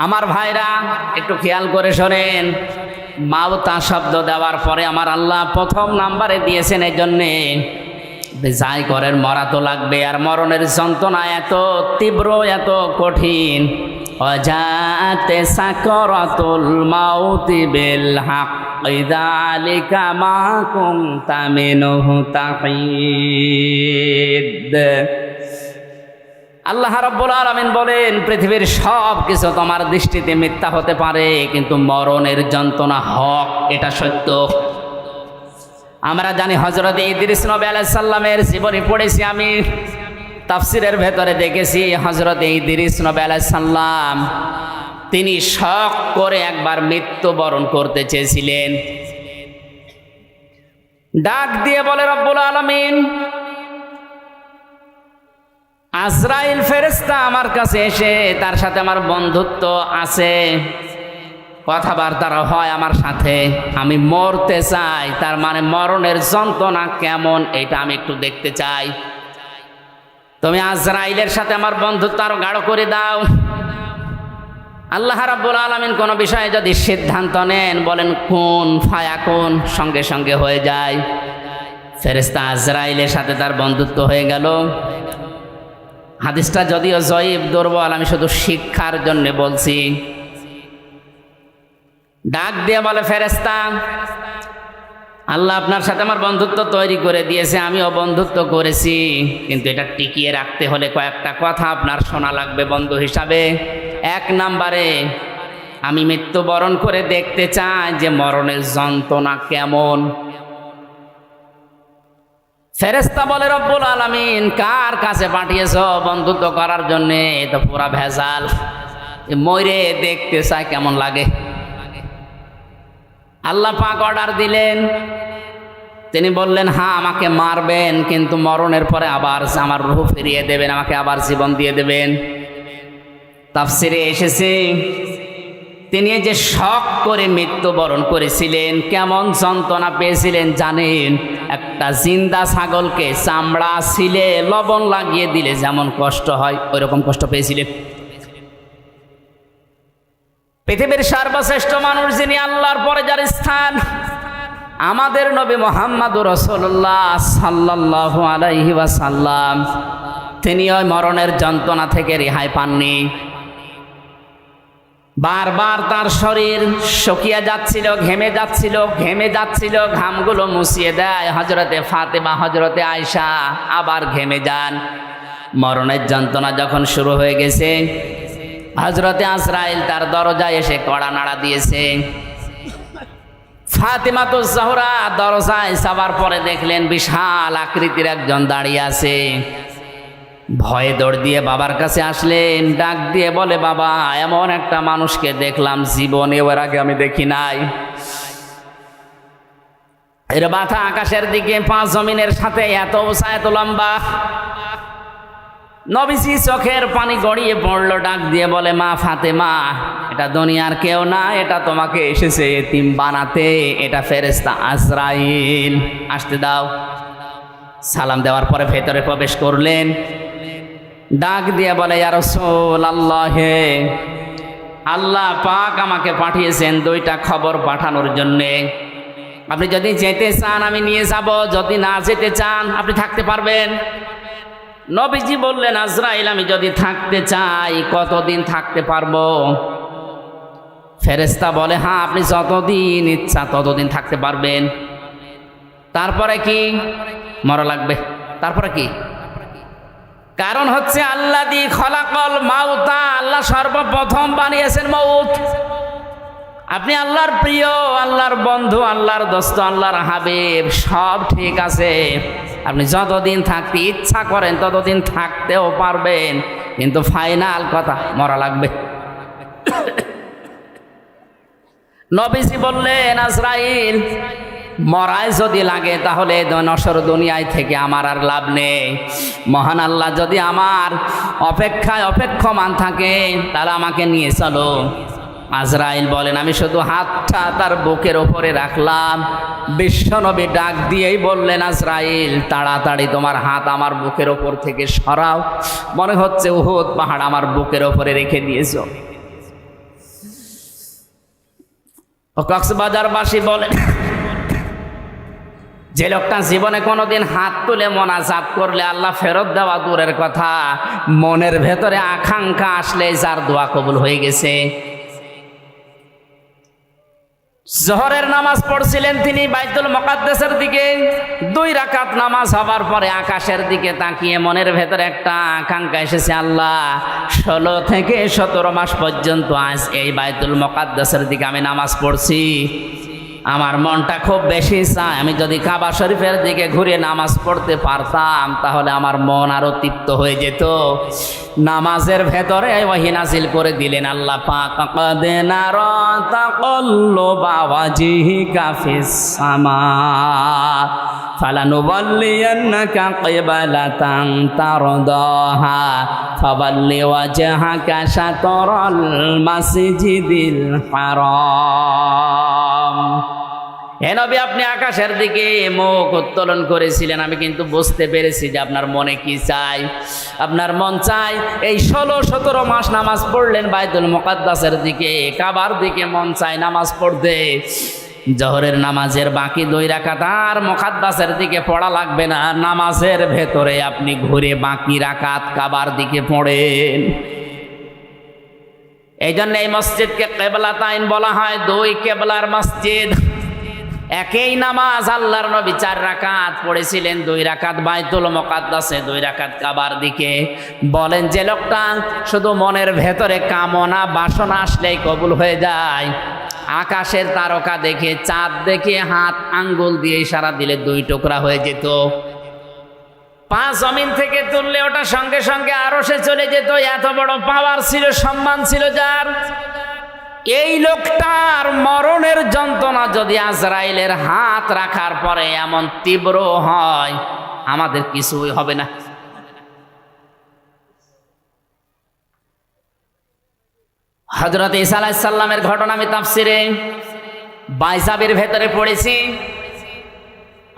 আমার ভাইরা একটু খেয়াল করে শোনেন, মাউতা শব্দ দেওয়ার পরে আমার আল্লাহ প্রথম নাম্বারে দিয়েছেন এই জন্যে যাই করেন মরা তো লাগবে। আর মরণের যন্ত্রণা এত তীব্র, এত কঠিন। ওয়াজাতে সাকরাতুল মাউতি বিল হক যালিকা মা কুনতা মিনহু তাহিদ। আল্লাহ রাব্বুল আলামিন বলেন, পৃথিবীর সব কিছু তোমার দৃষ্টিতে মিথ্যা হতে পারে, কিন্তু মরণের যন্ত্রণা হক, এটা সত্য। আমরা জানি হযরত ইদ্রিস নবী আলাইহিস সালামের জীবনী পড়েছি, আমি তাফসিরের ভেতরে দেখেছি হযরত ইদ্রিস নবী আলাইহিস সালাম তিনি শখ করে একবার মৃত্যুবরণ করতে চেয়েছিলেন। ডাক দিয়ে বলে রব্বুল আলামিন, আজরাইল ফেরেশতা আমার কাছে এসে, তার সাথে আমার বন্ধুত্ব আছে, কথাবার্তারা হয় আমার সাথে, আমি মরতে চাই, তার মানে মরণের যন্ত্রণা কেমন এটা আমি একটু দেখতে চাই। তুমি আজরাইলের সাথে আমার বন্ধুত্ব আরো গাঢ় করে দাও। আল্লাহ রাব্বুল আলামিন কোন বিষয়ে যদি সিদ্ধান্ত নেন, বলেন কুন ফায়াকুন, সঙ্গে সঙ্গে হয়ে যায়। ফেরেশতা আজরাইলের সাথে তার বন্ধুত্ব হয়ে গেল। হাদিসটা যদিও জয়ীফ, দুর্বল, আমি শুধু শিক্ষার জন্য বলছি। ডাক দিয়ে বলে, ফেরেশতা, আল্লাহ আপনার সাথে আমার বন্ধুত্ব তৈরি করে দিয়েছে, আমিও বন্ধুত্ব করেছি, কিন্তু এটা টিকিয়ে রাখতে হলে কয়েকটা কথা আপনার শোনা লাগবে বন্ধু হিসাবে। এক নাম্বারে, আমি মৃত্যুবরণ করে দেখতে চাই যে মরণের যন্ত্রণা কেমন। ফেরেশতা বলে, রব্বুল আলামিন কার কাছে পাঠিয়েছো বন্ধুত্ব করার জন্য? এ তো পুরা ভেজাল, মরে দেখতে চাই কেমন লাগে। আল্লাহ পাক অর্ডার দিলেন, তিনি বললেন, হ্যাঁ আমাকে মারবেন, কিন্তু মরণের পরে আবার আমার রূহ ফিরিয়ে দেবেন, আমাকে আবার জীবন দিয়ে দেবেন। তাফসিরে এসেছে, তিনি যে শখ করে মৃত্যুবরণ করেছিলেন, কেমন যন্ত্রণা পেয়েছিলেন জানেন? একটা জিন্দা ছাগলকে চামড়া ছিলে লবণ লাগিয়ে দিলে যেমন কষ্ট হয়, ওই রকম কষ্ট পেয়েছিলেন। পৃথিবীর সর্বশ্রেষ্ঠ মানুষ যিনি, আল্লাহর পরে যার স্থান, আমাদের নবী মুহাম্মদুর রাসূলুল্লাহ সাল্লাল্লাহু আলাইহি ওয়াসাল্লাম, তিনি ওই মরণের যন্ত্রণা থেকে রেহাই পাননি। বারবার তার শরীর শুকিয়ে যাচ্ছিল, ঘেমে যাচ্ছিল, ঘামগুলো মুছিয়ে দেয় হযরতে ফাতেমা, হযরতে আয়েশা, আবার ঘেমে যান। মরণের যন্ত্রণা যখন শুরু হয়ে গেছে, হযরতে আজরাইল তার দরজায় এসে কড়া নাড়া দিয়েছে। ফাতেমাতুজ জোহরা দরজায় যাবার পরে দেখলেন বিশাল আকৃতির একজন দাঁড়িয়ে আছে। ভয়ে দৌড় দিয়ে বাবার কাছে আসলেন, ডাক দিয়ে বলে, বাবা, এমন একটা মানুষকে দেখলাম জীবনে এর আগে আমি দেখি নাই। এর মাথা আকাশের দিকে, পা জমিনের সাথে, এত উঁচা, এত লম্বা। নবীজি চোখের পানি গড়িয়ে পড়লো, ডাক দিয়ে বলে, মা ফাতেমা, এটা দুনিয়ার কেউ না, এটা তোমাকে এসেছে এতিম বানাতে, এটা ফেরেশতা আজরাইল, আসতে দাও। সালাম দেওয়ার পরে ভেতরে প্রবেশ করলেন। ডাক দিয়ে বলে, ইয়া রাসূলুল্লাহ, আল্লাহ পাক আমাকে পাঠিয়েছেন দুইটা খবর পাঠানোর জন্যে। আপনি যদি যেতে চান আমি নিয়ে যাব, যদি না যেতে চান আপনি থাকতে পারবেন। নবীজি বললেন, আজরাইল, আমি যদি থাকতে চাই কতদিন থাকতে পারবো? ফেরেশতা বলে, হ্যাঁ আপনি যতদিন ইচ্ছা ততদিন থাকতে পারবেন। তারপরে কি? মরা লাগবে। তারপরে কি? কারণ হচ্ছে আল্লাযী খলাকাল মাউতা, আল্লাহ সর্বপ্রথম বানিয়েছেন মউত। আপনি আল্লাহর প্রিয়, আল্লাহর বন্ধু, আল্লাহর দোস্ত, আল্লাহর হাবিব, সব ঠিক আছে, আপনি যতদিন থাকতে ইচ্ছা করেন ততদিন থাকতেও পারবেন, কিন্তু ফাইনাল কথা, মরা লাগবে। নবীজি বললেন, আজরাইল, মরায় যদি লাগে তাহলে নশ্বর দুনিয়ায় থেকে আমার আর লাভ নেই। মহান আল্লাহ যদি আমার অপেক্ষায় অপেক্ষমান থাকে তাহলে আমাকে নিয়ে চলো। আজরাইল বলেন, আমি শুধু হাতটা তার বুকের ওপরে রাখলাম। বিশ্বনবী ডাক দিয়েই বললেন, আজরাইল, তাড়াতাড়ি তোমার হাত আমার বুকের ওপর থেকে সরাও, মনে হচ্ছে উহুদ পাহাড় আমার বুকের ওপরে রেখে দিয়েছো। ও কক্সবাজারবাসী বলেন, যে লোকটা জীবনে কোনোদিন হাত তুলে মোনাজাত করলে আল্লাহ ফেরত দেওয়া দূরের কথা, মনের ভেতরে আকাঙ্ক্ষা আসলে যার দোয়া কবুল হয়ে গেছে। জোহরের নামাজ পড়ছিলেন তিনি বাইতুল মুকাদ্দাসের দিকে, 2 রাকাত নামাজ হবার পরে আকাশের দিকে তাকিয়ে মনের ভেতরে একটা আকাঙ্ক্ষা এসেছে, আল্লাহ 16 থেকে 17 মাস পর্যন্ত আজ এই বাইতুল মুকাদ্দাসের দিকে আমি নামাজ পড়ছি, আমার মনটা খুব বেশি চায় আমি যদি কাবা শরীফের দিকে ঘুরে নামাজ পড়তে পারতাম তাহলে আমার মন আরো তৃপ্ত হয়ে যেত। নামাজের ভেতরে ওহী নাযিল করে দিলেন আল্লাহ পাক, ক্বাদ নারা তাকাল্লুবা ওয়াজহিকা ফিস সামা ফালানুওয়াল্লিয়ান্নাকা কিবলাতান তারদাহা ফাওয়াল্লি ওয়াজহাকা শাতরাল মাসজিদিল হারাম। হে নবী, আপনি আকাশের দিকে মুখ উত্তোলন করেছিলেন, আমি কিন্তু বুঝতে পেরেছি যে আপনার মনে কি চাই। আপনার মন চাই এই 16-17 মাস নামাজ পড়লেন বাইতুল মুকাদ্দাসের দিকে, কাবার দিকে মন চাই নামাজ পড়তে। জোহরের নামাজের বাকি 2 রাকাত আর মুকাদ্দাসের দিকে পড়া লাগবে না, নামাজের ভেতরে আপনি ঘুরে বাকি রাকাত কাবার দিকে পড়েন। এই জন্য এই মসজিদকে কিবলাতাইন বলা হয়, 2 কিবলার মসজিদ। একই নামাজ আল্লাহর নবী 4 রাকাত পড়েছিলেন, 2 রাকাত বাইতুল মুকাদ্দাসে, 2 রাকাত কাবার দিকে। বলেন যে লোকটা শুধু মনের ভেতরে কামনা বাসনা আসলেই কবুল হয়ে যায়, আকাশের তারকা দেখে চাঁদ দেখে হাত আঙ্গুল দিয়ে ইশারা দিলে 2 টুকরা হয়ে যেত। 5 জমিন থেকে তুললে ওটা সঙ্গে সঙ্গে আরশে চলে যেত, এত বড় পাওয়ার ছিল, সম্মান ছিল যার। এই লোকটার মরণের যন্ত্রণা যদি আজরাইলের হাত রাখার পরে এমন তীব্র হয়, আমাদের কিছুই হবে না। হযরত ঈসা আলাইহিস সালামের ঘটনা আমি তাফসিরে বাইজাবের ভেতরে পড়েছি।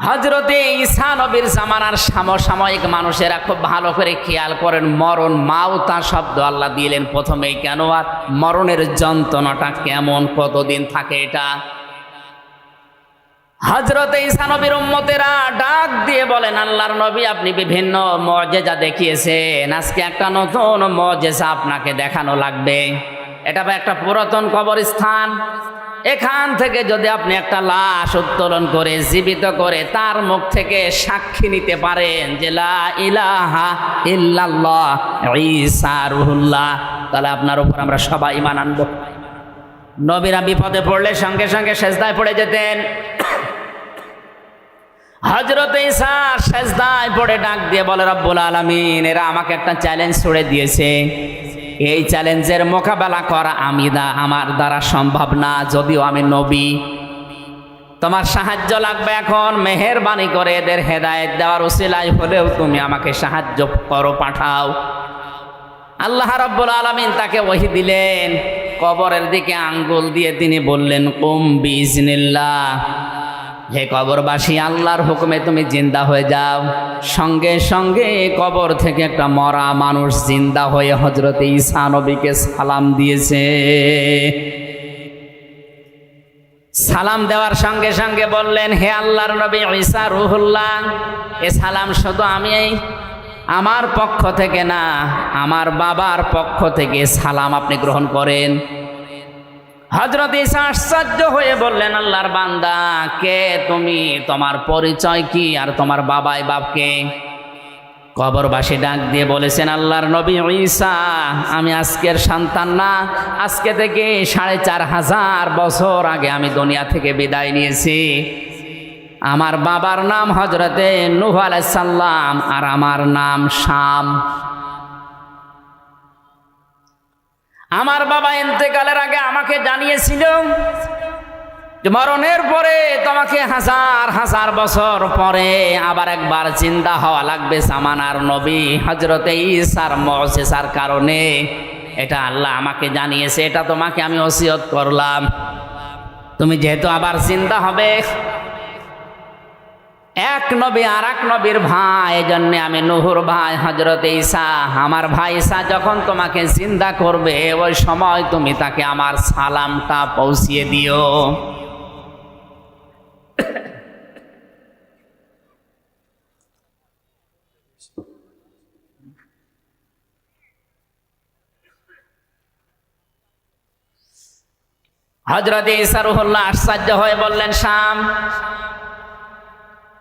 হযরতে ঈসা নবীর জামানার সমসাময়িক মানুষেরা খুব ভালো করে খেয়াল করেন, মরণ মাউতা শব্দ আল্লাহ দিলেন প্রথমেই কেন, আর মরণের যন্ত্রণাটা কেমন, কতদিন থাকে এটা। হযরতে ঈসা নবীর উম্মতেরা ডাক দিয়ে বলেন, আল্লাহর নবী আপনি বিভিন্ন মুজিজা দেখিয়েছেন, আজকে একটা নতুন মুজিজা আপনাকে দেখানো লাগবে। এটা একটা পুরাতন কবরস্থান, এখান থেকে যদি আপনি একটা লাশ উত্তোলন করে জীবিত করে তার মুখ থেকে সাক্ষী নিতে পারেন যে লা ইলাহা ইল্লাল্লাহ ঈসা রুহুল্লাহ, তাহলে আপনার উপর আমরা সবাই ঈমান আনব। নবীরা বিপদে পড়লে সঙ্গে সঙ্গে সেজদায় পড়ে যেতেন। হযরত ঈসা সেজদায় পড়ে ডাক দিয়ে বলে, রব্বুল আলামিন, এরা আমাকে একটা চ্যালেঞ্জ ছুড়ে দিয়েছে, এই চ্যালেঞ্জের মোকাবেলা করা আমার দ্বারা সম্ভব না, যদিও আমি নবী, তোমার সাহায্য লাগবে। এখন মেহেরবানি করে এদের হেদায়েত দেওয়ার উসিলায় হলেও তুমি আমাকে সাহায্য করো, পাঠাও। আল্লাহ রাব্বুল আলামিন তাকে ওহী দিলেন, কবরের দিকে আঙ্গুল দিয়ে তিনি বললেন, কুম বিইজনিল্লাহ, হে কবরবাসী, আল্লাহর হুকুমে তুমি জিন্দা হয়ে যাও। সঙ্গে সঙ্গে কবর থেকে একটা মরা মানুষ জিন্দা হয়ে হযরত ঈসা নবীকে সালাম দিয়েছে। সালাম দেওয়ার সঙ্গে সঙ্গে বললেন, হে আল্লাহর নবী ঈসা রুহুল্লাহ, এ সালাম শুধু আমি আমার পক্ষ থেকে না, আমার বাবার পক্ষ থেকে সালাম আপনি গ্রহণ করেন। হযরত ঈসা আশ্চর্য হয়ে বললেন, আল্লাহর বান্দা, কে তুমি, তোমার পরিচয় কি, আর তোমার বাবাই বাপকে? কবরবাসী ডাক দিয়ে বলেছেন, আল্লাহর নবী ঈসা, আমি আজকের সন্তান না, আজকে থেকে 4500 বছর আগে আমি দুনিয়া থেকে বিদায় নিয়েছি। আমার বাবার নাম হযরতে নূহ আলাইহিস সালাম, আর আমার নাম শাম। আমার বাবা ইন্তেকালের আগে আমাকে জানিয়েছিল যে মরণের পরে তোমাকে 1000 বছর পরে আবার একবার জিন্দা হওয়া লাগবে। জামানার নবী হযরতে ঈসার মুজিজার কারণে এটা আল্লাহ আমাকে জানিয়েছে, এটা তোমাকে আমি ওসিয়ত করলাম। তুমি যেহেতু আবার জিন্দা হবে, এক নবী আর এক নবীর ভাই, এজন্য আমি নূহুর ভাই হযরত ঈসা, আমার ভাই ঈসা যখন তোমাকে জিন্দা করবে ওই সময় তুমি তাকে আমার সালামটা পৌঁছিয়ে দিও। হযরত ঈসা রূহুল্লাহ আশ্চর্য হয়ে বললেন, শাম,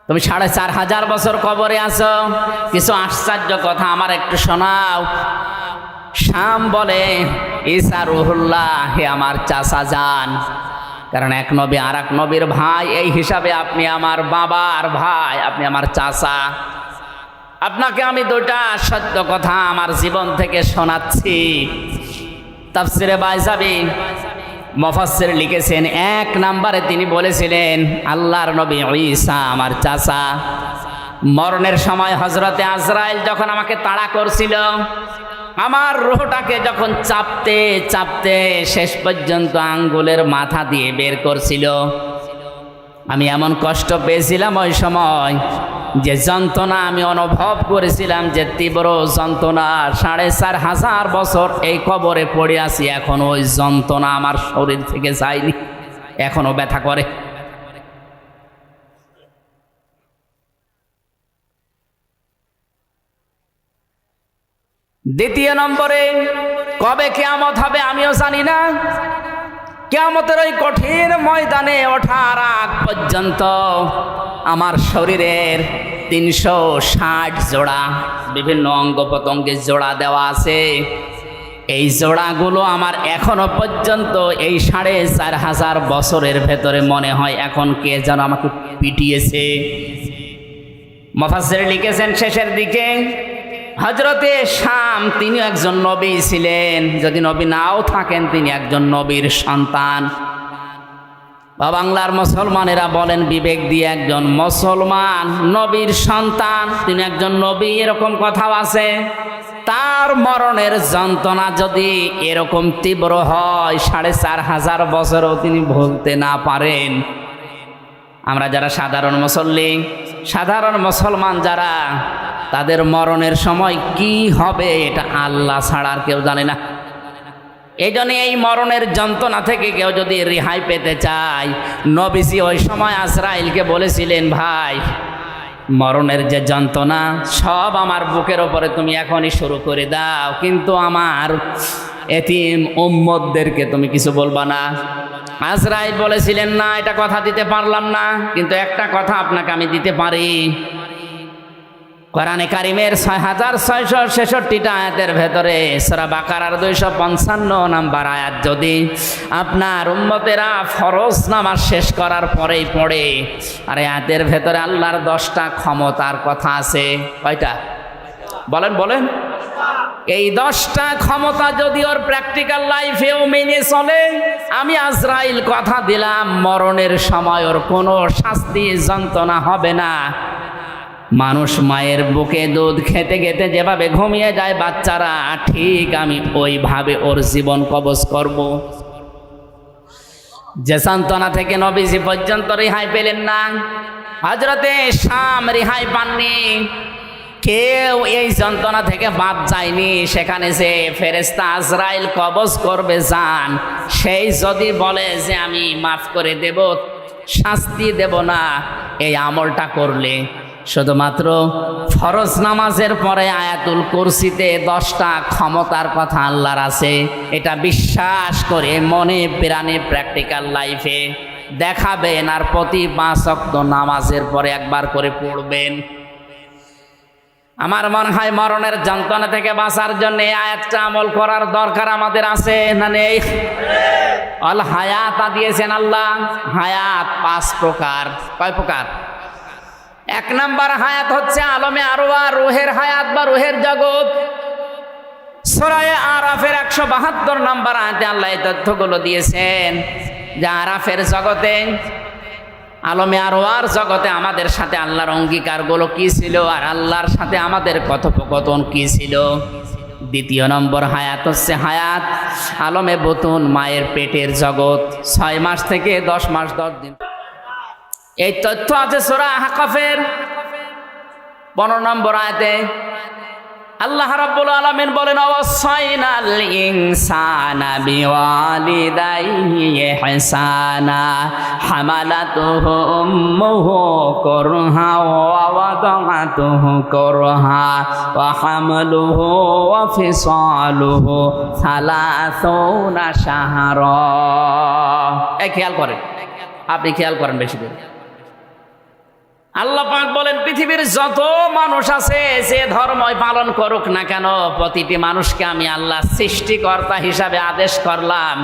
তুমি ৪,৫০০ বছর কবরে আছো, কিছু আশ্চর্য কথা আমার একটু শোনাও। শাম বলে, ঈসা রূহুল্লাহ, হে আমার চাচা যান, কারণ এক নবী আর এক নবীর ভাই, এই হিসাবে আপনি আমার বাবার ভাই, আপনি আমার চাচা। আপনাকে আমি দুটা সত্য কথা আমার জীবন থেকে শোনাচ্ছি। তাফসিরে বাইজাবি মুফাসসির লিখেছেন, ১ নম্বরে তিনি বলেছিলেন আল্লাহর নবী ঈসা আমার চাচা। মরণের সময় হযরতে আজরাইল যখন আমাকে তাড়া করছিল, আমার রূহটাকে যখন চাপতে চাপতে শেষ পর্যন্ত আঙ্গুলের মাথা দিয়ে বের করছিল, আমি এমন কষ্ট পেয়েছিলাম ওই সময়, যে যন্ত্রণা আমি অনুভব করেছিলাম, যে তীব্র যন্ত্রণা। ৪,৫০০ বছর এই কবরে পড়ে আছি, এখন ওই যন্ত্রণা আমার শরীর থেকে যায়নি, এখনো ব্যথা করে। দ্বিতীয় নম্বরে, কবে কিয়ামত হবে আমিও জানি না। কিয়ামতের ওই কঠিন ময়দানে ওঠার আগ পর্যন্ত আমার শরীরের ৩৬০ জোড়া বিভিন্ন অঙ্গ প্রত্যঙ্গের জোড়া দেওয়া আছে। এই জোড়াগুলো আমার এখনো পর্যন্ত এই ৪,৫০০ বছরের ভেতরে মনে হয় এখন কে যেন আমাকে পিটিয়েছে। মুফাসসির লিখেছেন শেষের দিকে, হযরতে শাম তিনি একজন নবী ছিলেন, যদি নবী নাও থাকেন তিনি একজন নবীর সন্তান। বাংলার মুসলমানেরা বলেন বিবেক দিয়ে, একজন মুসলমান নবীর সন্তান, তিনি একজন নবী, এরকম কথাও আছে। তার মরণের যন্ত্রণা যদি এরকম তীব্র হয়, ৪,৫০০ বছরও তিনি ভুলতে না পারেন, আমরা যারা সাধারণ মুসল্লি, সাধারণ মুসলমান যারা, তাদের মরণের সময় কি হবে এটা আল্লাহ ছাড়া আর কেউ জানে না। এই জন্য এই মরণের যন্ত্রণা থেকে কেউ যদি রেহাই পেতে চায়, নবীজি ওই সময় আজরাইলকে বলেছিলেন, ভাই মরণের যে যন্ত্রণা সব আমার বুকের ওপরে তুমি এখনই শুরু করে দাও, কিন্তু আমার এতিম উম্মতদেরকে তুমি কিছু বলবা না। আজরাইল বলেছিলেন, না, এটা কথা দিতে পারলাম না, কিন্তু একটা কথা আপনাকে আমি দিতে পারি। কোরআনে কারিমের ৬,৬৬৬টা আয়াতের ভেতরে সূরা বাকারার ২৫৫ নম্বর আয়াত যদি আপনার উম্মতেরা ফরজ নামাজ শেষ করার পরেই পড়ে, আর আয়াতের ভেতরে আল্লাহর 10টা ক্ষমতার কথা আছে। কয়টা বলেন বলেন? এই 10টা ক্ষমতা যদি ওর প্র্যাকটিক্যাল লাইফেও মেনে চলে, আমি আজরাইল কথা দিলাম মরণের সময় ওর কোনো শাস্তি যন্ত্রণা হবে না। মানুষ মায়ের বুকে দুধ খেতে খেতে যেভাবে ঘুমিয়ে যায় বাচ্চারা, ঠিক আমি ওইভাবে ওর জীবন কবজ করব। যে যন্ত্রণা থেকে নবীজি পর্যন্ত রেহাই পেলেন না, হযরতে শাম রেহাই পাননি, কেউ এই যন্ত্রণা থেকে বাদ যায়নি। সেখানে যে ফেরেশতা আজরাইল কবজ করবে জান, সেই যদি বলে যে আমি মাফ করে দেব, শাস্তি দেব না, এই আমলটা করলে শুধুমাত্র ফরজ নামাজের পরে আয়াতুল কুরসিতে 10টা ক্ষমতার কথা আল্লাহর আছে, এটা বিশ্বাস করে মনে প্রাণে প্র্যাকটিক্যাল লাইফে দেখাবেন, আর প্রতি 5 ওয়াক্ত নামাজের পরে একবার করে পড়বেন। আমার মনে হয় মরণের যন্ত্রণা থেকে বাঁচার জন্য এই আয়াতটা আমল করার দরকার আমাদের আছে না নেই? আল হায়াত দিয়েছেন আল্লাহ। হায়াত 5 প্রকার। কয় প্রকার? 1 নাম্বার হায়াত হচ্ছে আলমে আরওয়াহ, রুহের হায়াত বা রুহের জগৎ। সূরা আরাফের 172 নম্বর আয়াতে আল্লাহ এই তথ্যগুলো দিয়েছেন যে আরাফের জগতে, আলমে আরওয়ার জগতে আমাদের সাথে আল্লাহর অঙ্গীকারগুলো কি ছিল, আর আল্লাহর সাথে আমাদের কথোপকথন কি ছিল। 2 নম্বর হায়াত হচ্ছে হায়াত আলমে বতুন, মায়ের পেটের জগৎ, 6 মাস থেকে 10 মাস 10 দিন। এই তথ্য আছে সূরা আহকাফের 15 নম্বর আয়াতে। আল্লাহ রাব্বুল আলামিন বলেন, ওয়াসাইনাল ইনসানা বিওয়ালিদাইহি ইহসানা হামালাতুহু উম্মুহু কুরহা ওয়া ওয়াদাআতুহু কুরহা ওয়া হামলুহু ওয়া ফিসালুহু 30 শাহরা। এই খেয়াল করেন, আপনি খেয়াল করেন বেশি করে। আল্লাহ পাক বলেন, পৃথিবীর যত মানুষ আছে যে ধর্মই পালন করুক না কেন, প্রতিটি মানুষকে আমি আল্লাহ সৃষ্টিকর্তা হিসাবে আদেশ করলাম,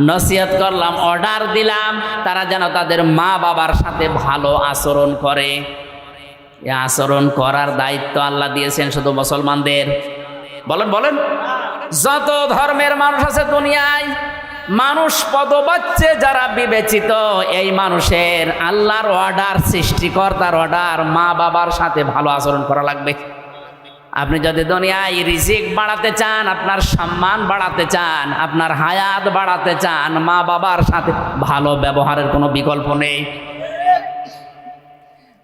নসিহত করলাম, অর্ডার দিলাম, তারা যেন তাদের মা বাবার সাথে ভালো আচরণ করে। এই আচরণ করার দায়িত্ব আল্লাহ দিয়েছেন শুধু মুসলমানদের। বলেন বলেন, যত ধর্মের মানুষ আছে দুনিয়ায়, মানুষ পদবাচ্চে যারা বিবেচিত, এই মানুষের আল্লাহর অর্ডার, সৃষ্টিকর্তার অর্ডার, মা বাবার সাথে ভালো আচরণ করা লাগবে। আপনি যদি দুনিয়ায় রিজিক বাড়াতে চান, আপনার সম্মান বাড়াতে চান, আপনার হায়াত বাড়াতে চান, মা বাবার সাথে ভালো ব্যবহারের কোনো বিকল্প নেই।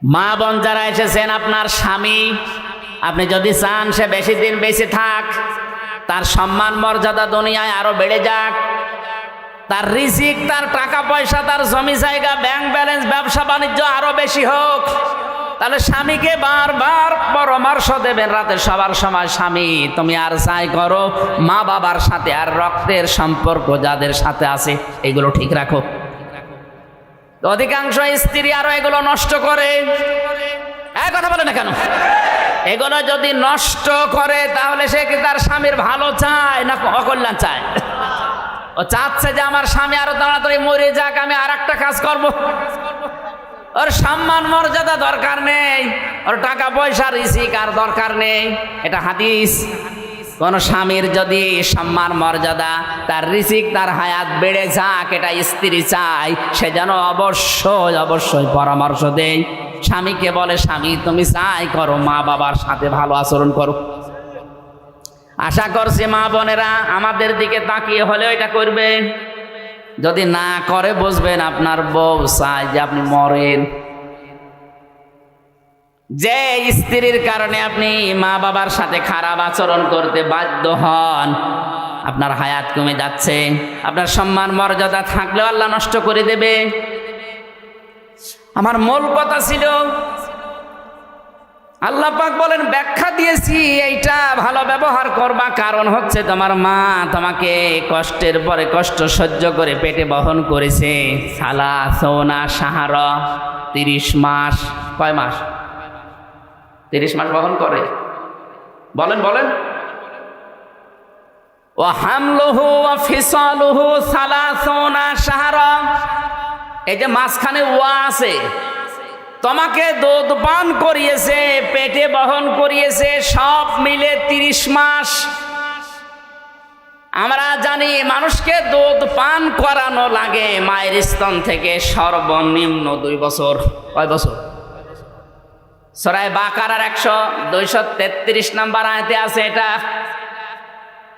মা বোন যারা এসেছেন, আপনার স্বামী, আপনি যদি চান সে বেশি দিন বেঁচে থাক, তার সম্মান মর্যাদা দুনিয়ায় আরো বেড়ে যাক, তার রিজিক, তার টাকা পয়সা, তার জমি জায়গা, ব্যাংক ব্যালেন্স, ব্যবসা বাণিজ্য আরো বেশি হোক, তাহলে স্বামীকে বারবার পরামর্শ দেবেন রাতে সবার সময়, স্বামী তুমি আর যাই করো, মা বাবার সাথে আর রক্তের সম্পর্ক যাদের সাথে আছে এগুলো ঠিক রাখো। তো অধিকাংশ স্ত্রী আরো এগুলো নষ্ট করে। এক কথা বলে না কেন? এগুলো যদি নষ্ট করে তাহলে সে কি তার স্বামীর ভালো চায় না অকল্যাণ চায়? ও চাচ্ছে যে আমার স্বামী আরো তাড়াতাড়ি মরে যাক, আমি আর একটা কাজ করব। ওর সম্মান মর্যাদা দরকার নেই, ওর টাকা পয়সা রিজিক আর দরকার নেই। এটা হাদিস। কোন স্বামীর যদি সম্মান মর্যাদা, তার রিজিক, তার হায়াত বেড়ে যাক, এটা স্ত্রী চায়, সে যেন অবশ্যই অবশ্যই পরামর্শ দেয়, স্বামীকে বলে, স্বামী তুমি যাই করো, মা বাবার সাথে ভালো আচরণ করো। আশা করছি মা বোনেরা আমাদের দিকে তাকিয়ে হলেও এটা করবে। যদি না করে বুঝবেন আপনার বউ চায় যে আপনি মরেন। যে স্ত্রীর কারণে আপনি মা বাবার সাথে খারাপ আচরণ করতে বাধ্য হন, আপনার হায়াত কমে যাচ্ছে, আপনার সম্মান মর্যাদা থাকলেও আল্লাহ নষ্ট করে দেবে। আমার মূল কথা ছিল, আল্লাহ পাক বলেন, ব্যাখ্যা দিয়েছি এইটা ভালো ব্যবহার করবা, কারণ হচ্ছে তোমার মা তোমাকে কষ্টের পরে কষ্ট সহ্য করে পেটে বহন করেছে। সালাসোনা শাহরা, 30 মাস। কয় মাস? 30 মাস বহন করে। বলেন বলেন। ওয়া হামলুহু ওয়া ফিসালুহু সালাসোনা শাহরা। এই যে মাঝখানে ওয়া আছে, তোমাকে দুধ পান করিয়েছে, পেটে বহন করিয়েছে, সব মিলে 30 মাস। আমরা জানি মানুষকে দুধ পান করানো লাগে মায়ের স্তন থেকে সর্বনিম্ন 2 বছর। কয় বছর? সূরা বাকারার 233 নম্বর আয়াতে আছে এটা।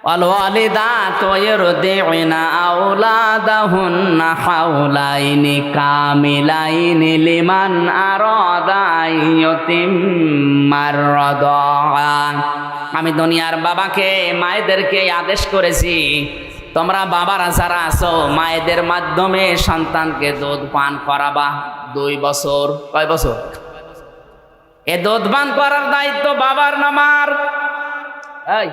ওয়ালিদাতু ইরদিউনা আওলাদাহুন্না হাওলাইনি কামিলাইনি লিমান আরাদা আইয়ুতিম্মার রাদা। আমি দুনিয়ার বাবাকে, মায়েদেরকে আদেশ করেছি, তোমরা বাবারা যারা আছো, মায়েদের মাধ্যমে সন্তানকে দুধ পান করাবা 2 বছর। কয় বছর? এ দুধ পান করার দায়িত্ব বাবার না মার? এই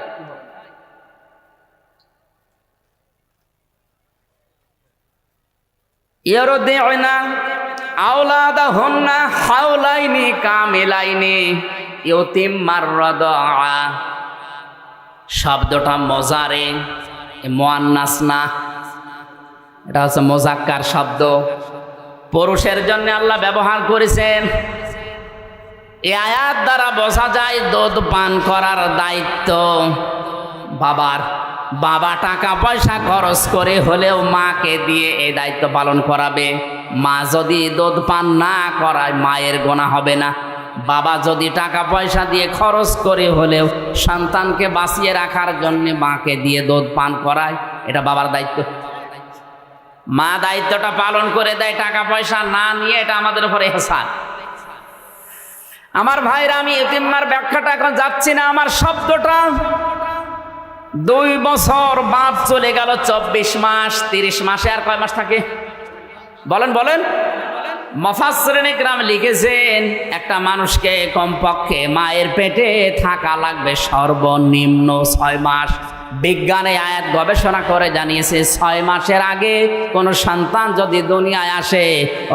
ইরদিউনা আওলাদাহুন্না হাওলাইনি কামিলাইনি ইউতিম্মার রাদা। শব্দটা মোজারে, মুয়ান্নাস না, এটা হচ্ছে মোজাক্কার শব্দ, পুরুষের জন্য আল্লাহ ব্যবহার করেছেন। এই আয়াত দ্বারা বোঝা যায় দুধ পান করার দায়িত্ব বাবার। বাবা টাকা পয়সা খরচ করে হলেও মাকে দিয়ে এই দায়িত্ব পালন করাবে। মা যদি দুধ পান না করায় মায়ের গোনা হবে না। বাবা যদি টাকা পয়সা দিয়ে খরচ করে হলেও সন্তানকে বাঁচিয়ে রাখার জন্য মাকে দিয়ে দুধ পান করায়, এটা বাবার দায়িত্ব। মা দায়িত্বটা পালন করে দেয়, টাকা পয়সা না নিয়ে, এটা আমাদের উপরে এহসান। আমার ভাইরা, আমি এতিম্মার ব্যাখ্যাটা এখন যাচ্ছি না। আমার শব্দটা 2 বছর বাপ চলে গেল, 24 মাস, 30 মাসে আর কয় মাস থাকে বলেন বলেন? মুফাসসিরিন ইকরাম লিখেছেন একটা মানুষকে কমপক্ষে মায়ের পেটে থাকা লাগবে সর্বনিম্ন 6 মাস। বিজ্ঞানে আয়াত গবেষণা করে জানিয়েছে 6 মাসের আগে কোনো সন্তান যদি দুনিয়ায় আসে,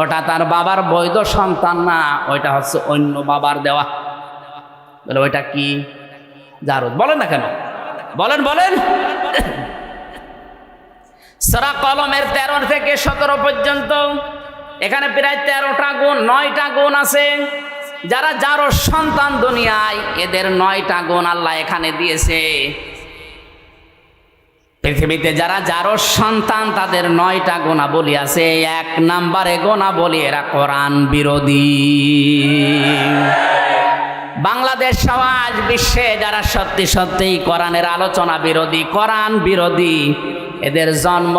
ওটা তার বাবার বৈধ সন্তান না, ওইটা হচ্ছে অন্য বাবার দেওয়া। বলে ওইটা কি? জারুদ। বলেন না কেন? বলেন বলেন। সূরা কলমের 13 থেকে 17 পর্যন্ত এখানে প্রায় 13টা গুণ, 9টা গুণ আছে। যারা যারো সন্তান দুনিয়ায়, এদের 9টা গুণ আল্লাহ এখানে দিয়েছে। পৃথিবীতে যারা যারো সন্তান, তাদের 9টা গুণাবলী আছে। 1 নম্বরে গুণাবলী, এরা কোরআন বিরোধী। বাংলাদেশ সমাজ, বিশ্বে যারা সত্যি সত্যিই কোরআনের আলোচনা বিরোধী, কোরআন বিরোধী, এদের জন্ম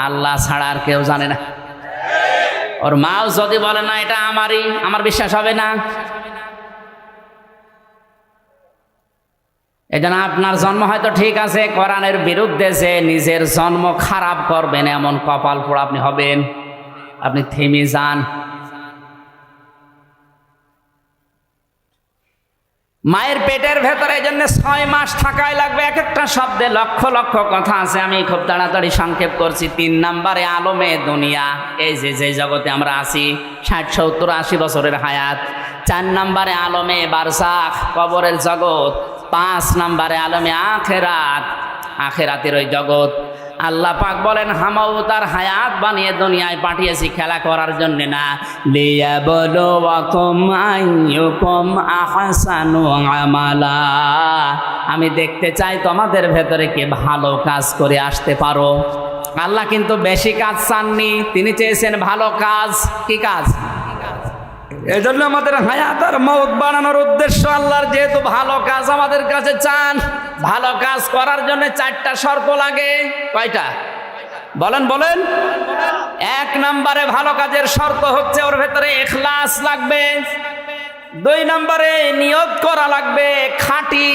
আল্লাহ ছাড়া আর কেউ জানে না। ওর মাও যদি বলে না এটা আমারই, আমার বিশ্বাস হবে না। এজন্য আপনার জন্ম হয়তো ঠিক আছে, কোরআনের বিরুদ্ধে যে নিজের জন্ম খারাপ করবেন, এমন কপাল পোড়া আপনি হবেন। আপনি থেমে যান। মায়ের পেটের ভেতরে এই জন্য 6 মাস থাকাই লাগবে। এক একটা শব্দে লক্ষ লক্ষ কথা আছে, আমি খুব তাড়াতাড়ি সংক্ষেপ করছি। 3 নম্বরে আলমে দুনিয়া, এই যে জগতে আমরা আছি, 60, 70, 80 বছরের হায়াত। 4 নম্বরে আলমে বারজাখ, কবরের জগৎ। 5 নম্বরে আলমে আখেরাত, আখেরাতের ওই জগৎ। আল্লাহ পাক বলেন, হামাও তার হায়াত বানিয়ে দুনিয়ায় পাঠিয়েছি খেলা করার জন্য না। লিয়াবলুয়াকুম আইয়ুকুম আহসানু আমালা, আমি দেখতে চাই তোমাদের ভেতরে কে ভালো কাজ করে আসতে পারো। আল্লাহ কিন্তু বেশি কাজ চাননি, তিনি চেয়েছেন ভালো কাজ। কি কাজ? এজন্য আমাদের হায়াত আর মওত বানানোর উদ্দেশ্য আল্লাহর, যেহেতু ভালো কাজ আমাদের কাছে চান। ভালো কাজ করার জন্য 4টা শর্ত লাগে। কয়টা? বলেন বলেন। 1 নম্বরে ভালো কাজের শর্ত হচ্ছে ওর ভেতরে ইখলাস লাগবে। 2 নম্বরে নিয়ত করা লাগবে, খাঁটি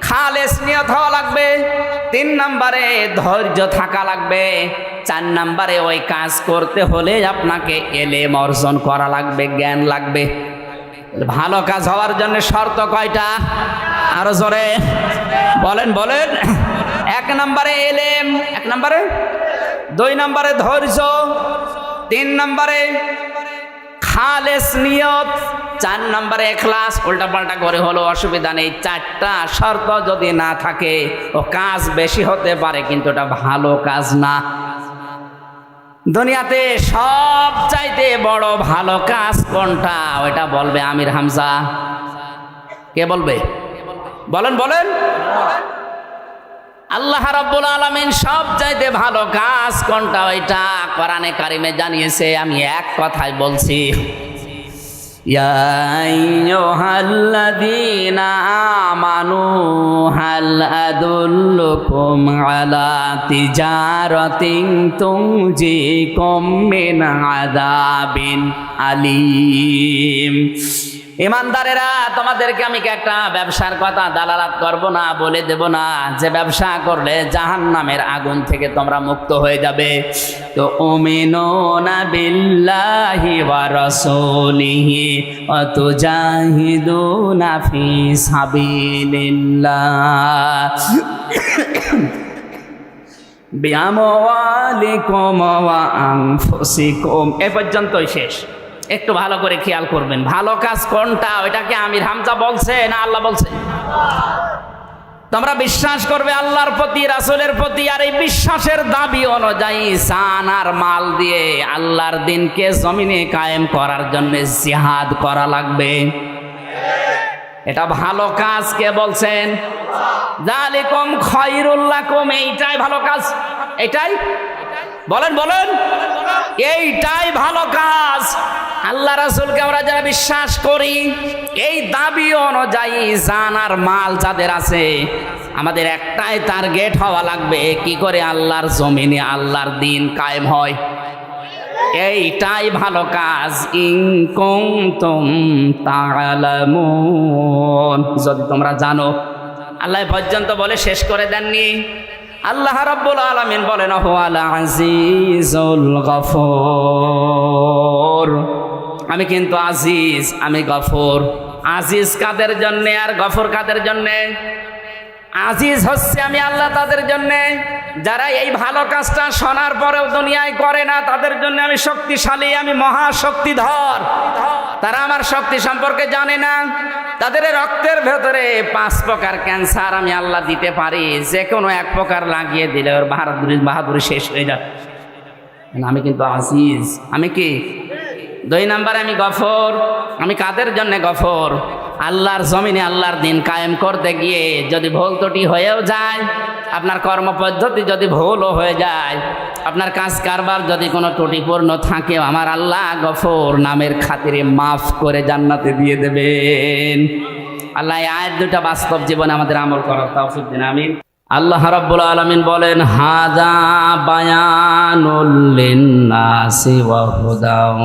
খালেস নিয়ত হওয়া লাগবে। 3 নম্বরে ধৈর্য থাকা লাগবে। 4 নম্বরে ওই কাজ করতে হলে আপনাকে ইলম অর্জন করা লাগবে, জ্ঞান লাগবে। ভালো কাজ হওয়ার জন্য শর্ত কয়টা? আরো জোরে বলেন বলেন। 1 নম্বরে ইলম, 1 নম্বরে, 2 নম্বরে ধৈর্য, 3 নম্বরে খালেস নিয়ত, 4 নম্বরে ইখলাস। উল্টা পাল্টা করে হলো অসুবিধা নেই। 4টা শর্ত যদি না থাকে, ও কাজ বেশি হতে পারে কিন্তু এটা ভালো কাজ না। দুনিয়াতে সব চাইতে বড় ভালো কাজ কোনটা? ওইটা বলবে আমির হামজা। কে বলবে? বলেন বলেন। আল্লাহ রাব্বুল আলামিন সব চাইতে ভালো কাজ কোনটা, ওইটা কোরআনে কারিমে জানিয়েছে। আমি এক কথায় বলছি, ইয়া আইয়ুহাল্লাযীনা আমানু হাল আদুল্লুকুম আলা তিজারাতিন তুনজিকুম মিন আযাবিন আলীম। ইমানদারেরা, তোমাদেরকে আমি একটা ব্যবসার কথা দালালাত করব না, বলে দেব না, যে ব্যবসা করলে জাহান্নামের আগুন থেকে তোমরা মুক্ত হয়ে যাবে। তো উমিনুনা বিল্লাহি ওয়া রাসূলিহি ওয়া তুজাহিদুনা ফি সাবিলিল্লাহ বিআমওয়ালিকুম ওয়া আনফুসিকুম। এ পর্যন্তই শেষ। একটু ভালো করে খেয়াল করবেন, ভালো কাজ কোনটা? ওইটাকে আমির হামজা বলছে না আল্লাহ বলছে? তোমরা বিশ্বাস করবে আল্লাহর প্রতি, রাসূলের প্রতি, আর এই বিশ্বাসের দাবি অনুযায়ী জান আর মাল দিয়ে আল্লাহর দ্বীনকে জমিনে কায়েম করার জন্য জিহাদ করা লাগবে। এটা ভালো কাজ। কে বলছেন? যালিকুম খায়রুল লাকুম, এইটাই ভালো কাজ। এটাই বলেন বলেন, এইটাই ভালো কাজ। আল্লাহ রাসূলকে আমরা যারা বিশ্বাস করি, এই দাবি অনুযায়ী জান আর মাল যাদের আছে, আমাদের একটাই টার্গেট হওয়া লাগবে, কি করে আল্লাহর জমিনে আল্লাহর দিন কায়েম হয়। এইটাই ভালো কাজ। ইন কুনতুম তা'লামুন, যদি তোমরা জানো। আল্লাহ পর্যন্ত বলে শেষ করে দেননি। আল্লাহ রাব্বুল আলামিন বলেন হুয়াল আজিজুল গফুর, আমি কিন্তু আজিজ, আমি গফুর। আজিজ কাদের জন্যে আর গফুর কাদের জন্যে? আজিজ হচ্ছে আমি আল্লাহ তাদের জন্যে যারা এই ভালো কাজটা শোনার পরেও দুনিয়ায় করে না, তাদের জন্য আমি শক্তিশালী, আমি মহাশক্তিধর। তারা আমার শক্তি সম্পর্কে জানে না। তাদের রক্তের ভেতরে 5 প্রকার ক্যান্সার আমি আল্লাহ দিতে পারি, যে কোনো এক প্রকার লাগিয়ে দিলে ওর বাহাদুরি শেষ হয়ে যায়। আমি কিন্তু আজিজ, আমি কি 2 নম্বরে আমি গফর। আমি কাদের জন্য গফর? আল্লাহর জমিনে আল্লাহর দিন কায়েম করতে গিয়ে যদি ভুল ত্রুটি হয়েও যায়, আপনার কর্মপদ্ধতি যদি ভুলও হয়ে যায়, আপনার কাজ কারবার যদি কোনো ত্রুটিপূর্ণ থাকে, আমার আল্লাহ গফর নামের খাতিরে মাফ করে জান্নাতে দিয়ে দেবেন। আল্লাহ এই আয়াত দুটা বাস্তব জীবনে আমাদের আমল করার তৌফিক দিন, আমিন। আল্লাহ রাব্বুল আলামিন বলেন হাযা বায়ানুল লিন্নাসি ওয়া হুদাও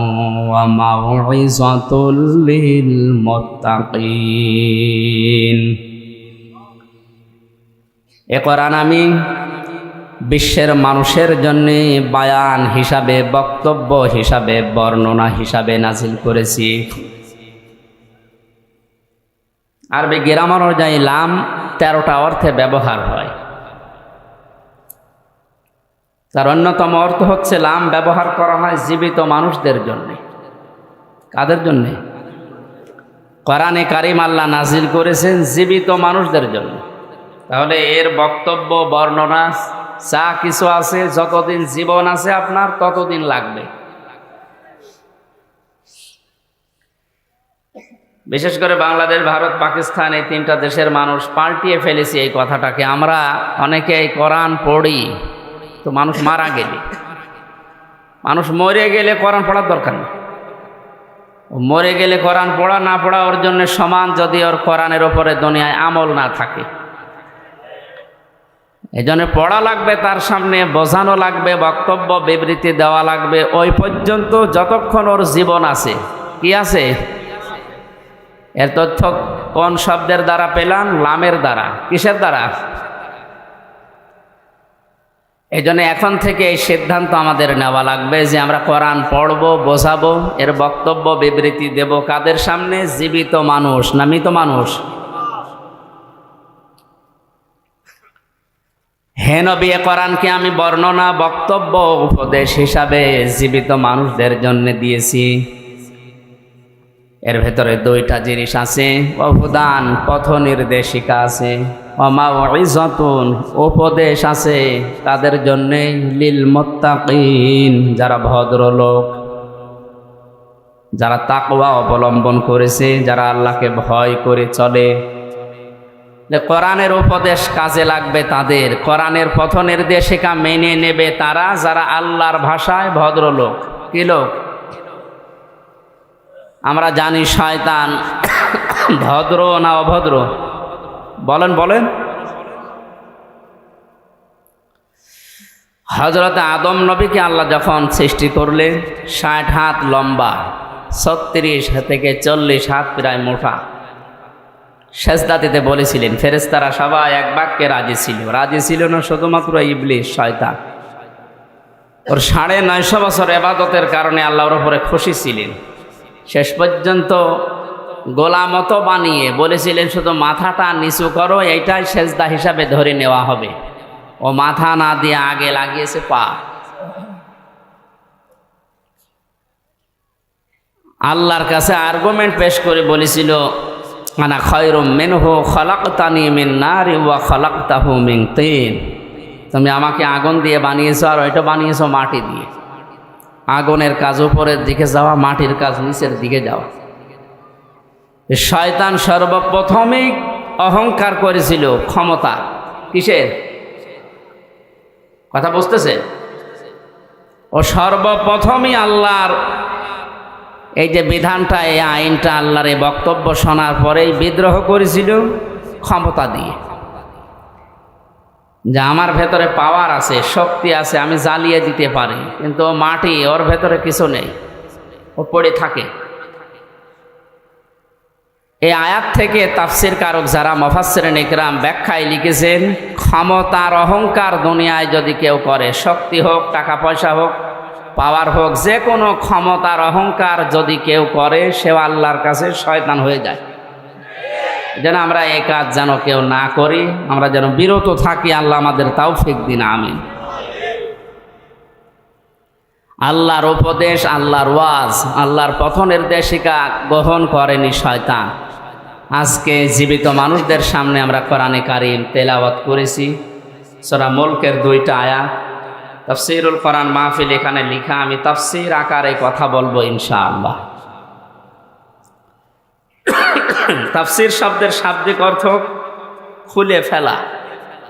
ওয়া মাউইযাতুল লিল মুত্তাকিন। এ কোরআন আমি বিশ্বের মানুষের জন্য বায়ান হিসাবে, বক্তব্য হিসাবে, বর্ণনা হিসাবে নাজিল করেছি। আরবি গ্রামার অনুযায়ী লাম 13টা অর্থে ব্যবহার হয়। তার অন্যতম অর্থ হচ্ছে লাম ব্যবহার করা হয় জীবিত মানুষদের জন্য। কাদের জন্যে? কোরআনে কারিম আল্লাহ নাজিল করেছেন জীবিত মানুষদের জন্য। তাহলে এর বক্তব্য, বর্ণনা যা কিছু আছে, যতদিন জীবন আছে আপনার ততদিন লাগবে। বিশেষ করে বাংলাদেশ, ভারত, পাকিস্তান এই 3টা দেশের মানুষ পাল্টিয়ে ফেলেছি এই কথাটাকে। আমরা অনেকে এই কোরআন পড়ি তো মানুষ মারা গেলে, মানুষ মরে গেলে কোরআন পড়ার দরকার নেই। মরে গেলে কোরআন পড়া না পড়া ওর জন্য সমান, যদি ওর কোরআনের ওপরে দুনিয়ায় আমল না থাকে। এই জন্য পড়া লাগবে, তার সামনে বোঝানো লাগবে, বক্তব্য বিবৃতি দেওয়া লাগবে ওই পর্যন্ত যতক্ষণ ওর জীবন আছে। কি আছে? এর তথ্য কোন শব্দের দ্বারা পেলাম? লামের দ্বারা। কিসের দ্বারা? এই জন্য এখন থেকে এই সিদ্ধান্ত আমাদের নেওয়া লাগবে যে আমরা কোরআন পড়বো, বোঝাবো, এর বক্তব্য বিবৃতি দেব। কাদের সামনে? জীবিত মানুষ না মৃত মানুষ? হে নবী, কোরআনকে আমি বর্ণনা, বক্তব্য, উপদেশ হিসাবে জীবিত মানুষদের জন্য দিয়েছি। এর ভেতরে 2টা জিনিস আছে, অবদান, পথ নির্দেশিকা আছে, মাউইযাতুন, উপদেশ আছে তাদের জন্য, লিল মুত্তাকিন, যারা ভদ্রলোক, যারা তাকওয়া অবলম্বন করেছে, যারা আল্লাহকে ভয় করে চলে। কোরআনের উপদেশ কাজে লাগবে তাদের, কোরআনের পথ নির্দেশিকা মেনে নেবে তারা, যারা আল্লাহর ভাষায় ভদ্রলোক। কি লোক? আমরা জানি শয়তান ভদ্র না অভদ্র? বলেন বলেন। হযরত আদম নবীকে আল্লাহ যখন সৃষ্টি করলেন, 60 হাত লম্বা, 36 থেকে 40 হাত প্রায় মোটা, সেজদা দিতে বলেছিলেন। ফেরেশতারা সবাই এক বাক্যে রাজি ছিল। রাজি ছিল না শুধুমাত্র ইবলিস, শয়তান। ওর 950 বছর ইবাদতের কারণে আল্লাহর উপরে খুশি ছিলেন। শেষ পর্যন্ত গোলামত বানিয়ে বলেছিলেন শুধু মাথাটা নিচু করো, এইটাই সেজদা হিসাবে ধরে নেওয়া হবে। ও মাথা না দিয়ে আগে লাগিয়েছে পা। আল্লাহর কাছে আর্গুমেন্ট পেশ করে বলেছিল, আনা খায়রুম মিনহু খালাকতানি মিন নার ওয়া খালাকতাহু মিন তিন। তুমি আমাকে আগুন দিয়ে বানিয়েছো আর ওইটা বানিয়েছো মাটি দিয়ে। আগুনের কাজ উপরের দিকে যাওয়া, মাটির কাজ নিচের দিকে যাওয়া। শয়তান সর্বপ্রথমেই অহংকার করেছিল ক্ষমতা। কিসের কথা বুঝতেছে? ও সর্বপ্রথমই আল্লাহর এই যে বিধানটা, এই আইনটা, আল্লাহর এই বক্তব্য শোনার পরেই বিদ্রোহ করেছিল ক্ষমতা দিয়ে। যে আমার ভেতরে পাওয়ার আছে, শক্তি আছে, আমি জ্বালিয়ে দিতে পারি, কিন্তু ও মাটি, ওর ভেতরে কিছু নেই, ও পড়ে থাকে। এই আয়াত থেকে তাফসির কারক যারা মুফাসসিরিন ইকরাম ব্যাখ্যায় লিখেছেন, ক্ষমতার অহংকার দুনিয়ায় যদি কেউ করে, শক্তি হোক, টাকা পয়সা হোক, পাওয়ার হোক, যে কোনো ক্ষমতার অহংকার যদি কেউ করে, সেও আল্লাহর কাছে শয়তান হয়ে যায়। যেন আমরা এই কাজ যেন কেউ না করি, আমরা যেন বিরত থাকি। আল্লাহ আমাদের তৌফিক দিন, আমিন। আল্লাহর উপদেশ, আল্লাহর ওয়াজ, আল্লাহর পথ নির্দেশিকা গ্রহণ করেনি শয়তান। আজকে জীবিত মানুষদের সামনে আমরা কোরআনে কারীম তেলাওয়াত করেছি, সূরা মুলকের 2টা আয়াত। তাফসীরুল কোরআন মাহফিল এখানে লেখা, আমি তাফসীর আকারে কথা বলবো ইনশাআল্লাহ। তাফসীর শব্দের শাব্দিক অর্থ খুলে ফেলা,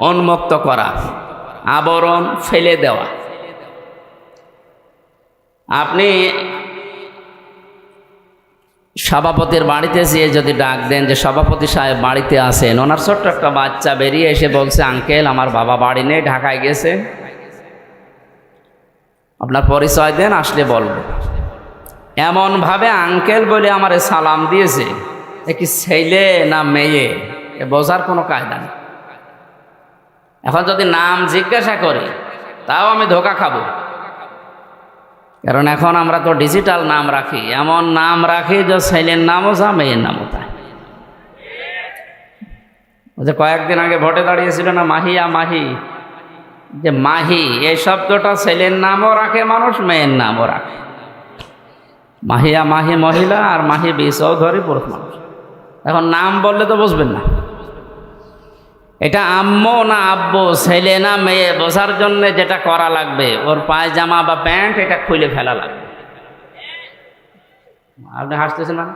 উন্মুক্ত করা, আবরণ ফেলে দেওয়া। আপনি সভাপতির বাড়িতে যেয়ে যদি ডাক দেন যে সভাপতি সাহেব বাড়িতে আছেন, ওনার ছোট্ট একটা বাচ্চা বেরিয়ে এসে বলছে, আঙ্কেল আমার বাবা বাড়ি নেই, ঢাকায় গেছে, আপনার পরিচয় দেন, আসলে বলবো। এমনভাবে আঙ্কেল বলে আমারে সালাম দিয়েছে, এ কি ছেলে না মেয়ে এ বোঝার কোনো কায়দা নেই। এখন যদি নাম জিজ্ঞাসা করি তাও আমি ধোকা খাবো, কারণ এখন আমরা তো ডিজিটাল নাম রাখি, এমন নাম রাখি যে ছেলের নামও যা, মেয়ের নামও তাই। যে কয়েকদিন আগে ভোটে দাঁড়িয়েছিল না মাহিয়া মাহি, যে মাহি এই শব্দটা ছেলের নামও রাখে মানুষ, মেয়ের নামও রাখে। মাহিয়া মাহি মহিলা আর মাহি বি চৌধুরী পুরুষ মানুষ। এখন নাম বললে তো বুঝবেন না এটা আম্মু না আব্বু, ছেলে না মেয়ে বোঝার জন্য যেটা করা লাগবে, ওর পায়জামা বা প্যান্ট এটা খুলে ফেলা লাগবে। আপনি হাসতেছেন না,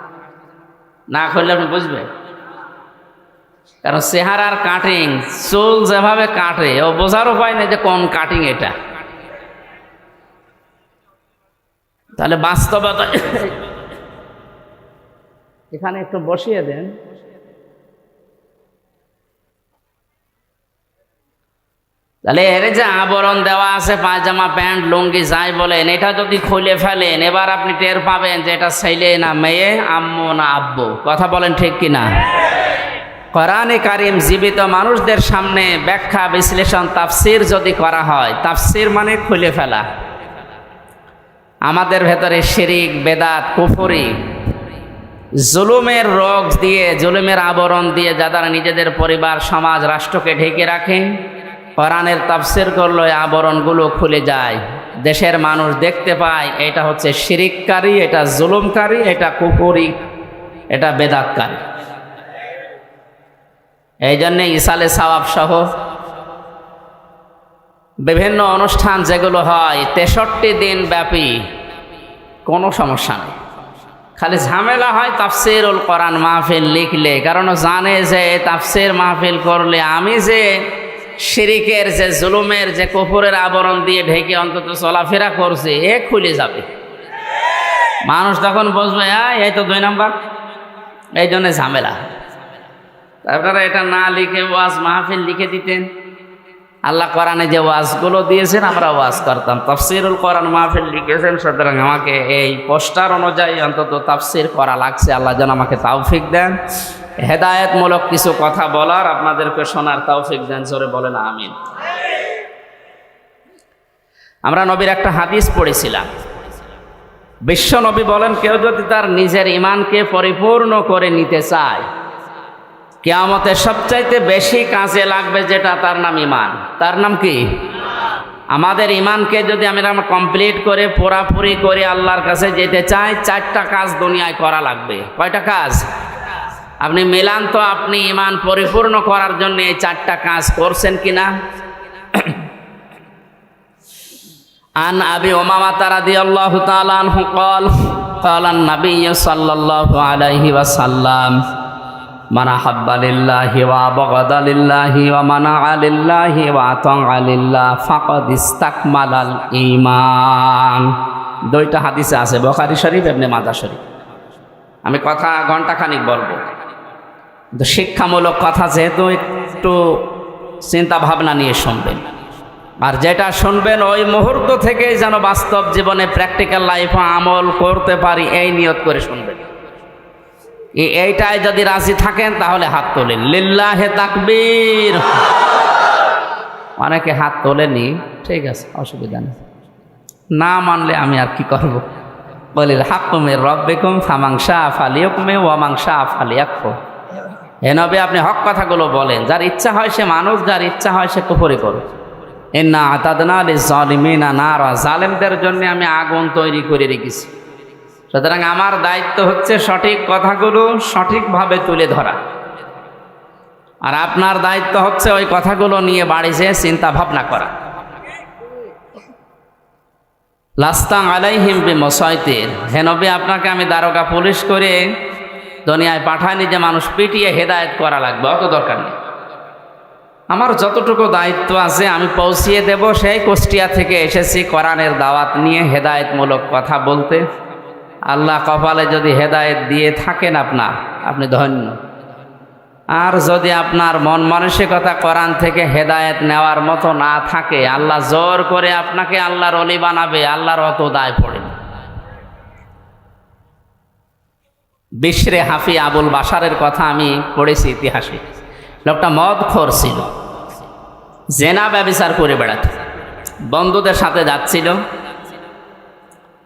না খুললে আপনি বুঝবেন, কারণ চেহারার কাটিং, চুল যেভাবে কাটে, ও বোঝার উপায় নেই যে কোন কাটিং এটা। তাহলে বাস্তবতা এখানে একটু বসিয়ে দেন। তাহলে এর যে আবরণ দেওয়া আছে, পায়জামা প্যান্ট লুঙ্গি যাই বলেন, এটা যদি খুলে ফেলেন, এবার আপনি টের পাবেন যে এটা ছেলে না মেয়ে, আম্মু না আব্বু। কথা বলেন ঠিক কিনা? কোরআনে কারীম জীবিত মানুষদের সামনে ব্যাখ্যা, বিশ্লেষণ, তাফসির যদি করা হয়, তাফসির মানে খুলে ফেলা। আমাদের ভেতরে শিরিক, বেদাত, কুফরি, জুলুমের রোগ দিয়ে, জুলুমের আবরণ দিয়ে যারা নিজেদের পরিবার, সমাজ, রাষ্ট্রকে ঢেকে রাখেন, কোরআনের তাফসির করলে আবরণগুলো খুলে যায়। দেশের মানুষ দেখতে পায় এটা হচ্ছে শিরিককারী, এটা জুলুমকারী, এটা কুফরি, এটা বেদাতকারী। এই জন্যে ইসালে সওয়াব সহ বিভিন্ন অনুষ্ঠান যেগুলো হয় 63 দিন ব্যাপী, কোনো সমস্যা নেই। খালি ঝামেলা হয় তাফসিরুল কোরআন মাহফিল লিখলে, কারণ জানে যে তাফসির মাহফিল করলে আমি যে শিরিকের, যে জুলুমের, যে কুফরের আবরণ দিয়ে ঢেকে অন্তত চলাফেরা করছে, এ খুলে যাবে। মানুষ তখন বুঝবে এই তো 2 নম্বর, এই জন্য ঝামেলা। আপনারা এটা না লিখে ওয়াজ মাহফিল লিখে দিতেন, আল্লাহ কোরআনে যে ওয়াজগুলো দিয়েছেন আমরা ওয়াজ করতাম। তাফসিরুল কোরআন মাহফিল লিখেছেন, সুতরাং আমাকে এই পোস্টার অনুযায়ী অন্তত তাফসির করা লাগছে। আল্লাহ যেন আমাকে তৌফিক দেন, হেদায়েতমূলক কিছু কথা বলার, আপনাদেরকে শোনার তৌফিক দেন। জোরে বলেন আমিন। আমরা নবীর একটা হাদিস পড়েছিলাম, বিশ্ব নবী বলেন, কেউ যদি তার নিজের ঈমানকে পরিপূর্ণ করে নিতে চায়, কিয়ামতে সবচাইতে বেশি কাজে লাগবে যেটা, তার নাম ঈমান। তার নাম কি? আমাদের ঈমানকে যদি আমরা কমপ্লিট করে, পুরাপুরি করে আল্লাহর কাছে যেতে চাই, 4টা কাজ দুনিয়ায় করা লাগবে। কয়টা কাজ? আপনি মিলান তো, আপনি ঈমান পরিপূর্ণ করার জন্য এই 4টা কাজ করছেন কিনা। আন আবি উমামা রাদিয়াল্লাহু তাআলা আনহু قال قال النبي صلى الله عليه وسلم من أحب لله وأبغض لله ومنع لله وأطاع لله فقد استكمل الإيمان। 2টা হাদিসে আছে, বুখারী শরীফ, ইবনে মাজাহ শরীফ। আমি কথা ঘন্টাখানিক বলবো, কিন্তু শিক্ষামূলক কথা যেহেতু একটু চিন্তা ভাবনা নিয়ে শুনবেন। আর যেটা শুনবেন ওই মুহূর্ত থেকে যেন বাস্তব জীবনে প্র্যাকটিক্যাল লাইফে আমল করতে পারি, এই নিয়ত করে শুনবেন। এইটাই যদি রাজি থাকেন তাহলে হাত তোলেন, লিল্লাহে তাকবীর। অনেকে হাত তোলেনি, ঠিক আছে, অসুবিধা নেই। না মানলে আমি আর কি করব। বলিল হাক্কু মির রাব্বিকুম ফামান শাআ ফালিয়াকুম ওয়া মান শাআ ফালিয়াকফুর। হে নবী, আপনি হক কথাগুলো বলেন, যার ইচ্ছা হয় সে মানুষ, যার ইচ্ছা হয় সে কুফরি করুক। ইন্না আতাদনা লিয-যালিমিনা নারা, জালেমদের জন্য আমি আগুন তৈরি করে রেখেছি। সুতরাং আমার দায়িত্ব হচ্ছে সঠিক কথাগুলো সঠিকভাবে তুলে ধরা, আর আপনার দায়িত্ব হচ্ছে ওই কথাগুলো নিয়ে বাড়ি যেয়ে চিন্তা ভাবনা করা। লাস্তা আলাইহিম বিমুসাইতির, হে নবী, আপনাকে আমি দারোগা পুলিশ করে দুনিয়ায় পাঠাইনি যে মানুষ পিটিয়ে হেদায়েত করা লাগবে, অত দরকার নেই। আমার যতটুকু দায়িত্ব আছে আমি পৌঁছিয়ে দেব। সেই কুষ্টিয়া থেকে এসেছি কোরআনের দাওয়াত নিয়ে হেদায়েতমূলক কথা বলতে। আল্লাহ কপালে যদি হেদায়েত দিয়ে থাকেন আপনি ধন্য। আর যদি আপনার মন মানসিকতা কোরআন থেকে হেদায়েত নেওয়ার মতো না থাকে, আল্লাহ জোর করে আপনাকে আল্লাহর ওলি বানাবে, আল্লাহর অত দায় পড়ে। বিশরে হাফি আবুল বাশারের কথা আমি পড়েছি ইতিহাসে। লোকটা মদখোর ছিল, জেনা ব্যভিচার করে বেড়াত, বন্ধুদের সাথে যাচ্ছিল।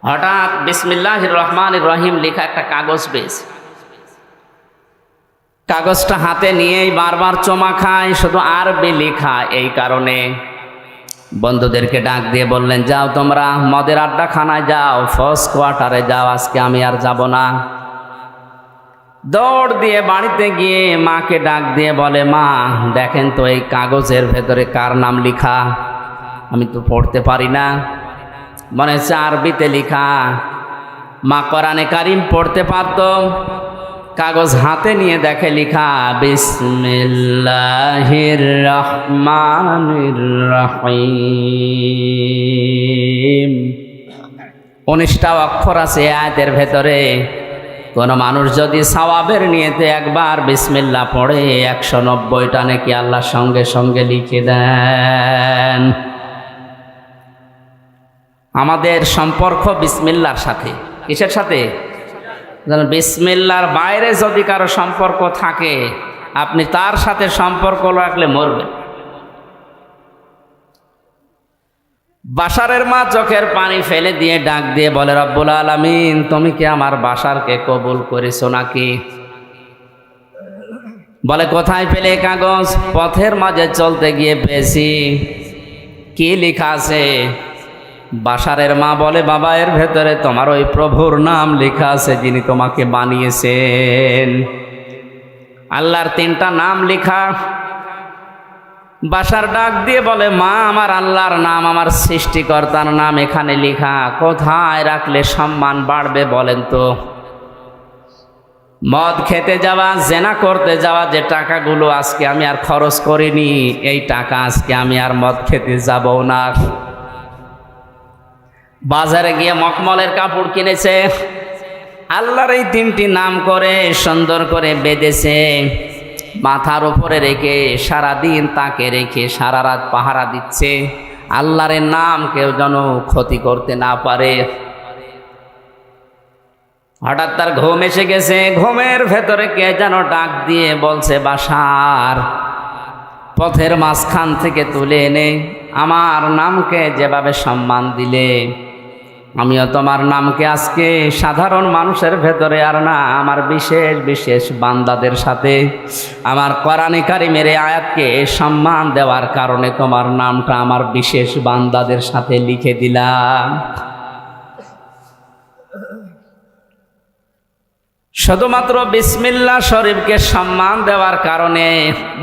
হঠাৎ বিসমিল্লাহির রহমানির রহিম লেখা একটা কাগজ পেয়েছে। কাগজটা হাতে নিয়েই বারবার চমা খায়, শুধু আরবি লেখা। এই কারণে বন্ধুদেরকে ডাক দিয়ে বললেন, যাও তোমরা মদের আড্ডাখানায় যাও, ফার্স্ট কোয়ার্টারে যাও, আজকে আমি আর যাব না। দৌড় দিয়ে বাড়িতে গিয়ে মাকে ডাক দিয়ে বলে, মা দেখেন তো এই কাগজের ভেতরে কার নাম লেখা, আমি তো পড়তে পারি না। মনে হচ্ছে আরবিতে লেখা। মা কোরআনে কারিম পড়তে পারত। কাগজ হাতে নিয়ে দেখে লেখা বিসমিল্লাহির রহমানির রহিম। 19টা অক্ষর আছে আয়াতের ভেতরে। কোন মানুষ যদি সওয়াবের নিয়তে একবার বিসমিল্লাহ পড়ে 190টা নাকি আল্লাহর সঙ্গে সঙ্গে লিখে দেন। আমাদের সম্পর্ক বিসমিল্লাহর সাথে। কিসের সাথে? বিসমিল্লাহর বাইরে যদি কারো সম্পর্ক থাকে, আপনি তার সাথে সম্পর্ক রাখলে মরবেন। বাশারের মা চোখের পানি ফেলে দিয়ে ডাক দিয়ে বলে, রব্বুল আলামিন, তুমি কি আমার বাশারকে কবুল করেছো নাকি? বলে, কোথায় পেলে কাগজ? পথের মাঝে চলতে গিয়ে পেয়েছি। কি লেখা আছে? বাশারের মা বলে, বাবা, এর ভেতরে তোমার ওই প্রভুর নাম লেখা আছে যিনি তোমাকে বানিয়েছেন। আল্লাহর 3টা নাম লেখা। বাশার ডাক দিয়ে বলে, মা, আমার আল্লাহর নাম, আমার সৃষ্টিকর্তার নাম এখানে লেখা, কোথায় রাখলে সম্মান বাড়বে বলেন তো? মদ খেতে যাওয়া, জেনা করতে যাওয়া যে টাকাগুলো আজকে আমি আর খরচ করিনি, এই টাকা আজকে আমি আর মদ খেতে যাব না। বাজারে গিয়ে মখমলের কাপড় কিনেছে, আল্লাহর এই 3টি নাম করে সুন্দর করে বেঁধেছে, মাথার উপরে রেখে সারাদিন তাকে রেখে সারা রাত পাহারা দিচ্ছে, আল্লাহর নাম কেউ যেন ক্ষতি করতে না পারে। হঠাৎ তার ঘুম এসে গেছে। ঘুমের ভেতরে কে যেন ডাক দিয়ে বলছে, বাশার, পথের মাঝখান থেকে তুলে এনে আমার নামকে যেভাবে সম্মান দিলে, আমিও তোমার নামকে আজকে সাধারণ মানুষের ভেতরে আর না, আমার বিশেষ বিশেষ বান্দাদের সাথে আমার কোরআনে কারিমের আয়াতকে সম্মান দেওয়ার কারণে তোমার নামটা আমার বিশেষ বান্দাদের সাথে লিখে দিলাম। শুধুমাত্র বিসমিল্লাহ শরীফকে সম্মান দেওয়ার কারণে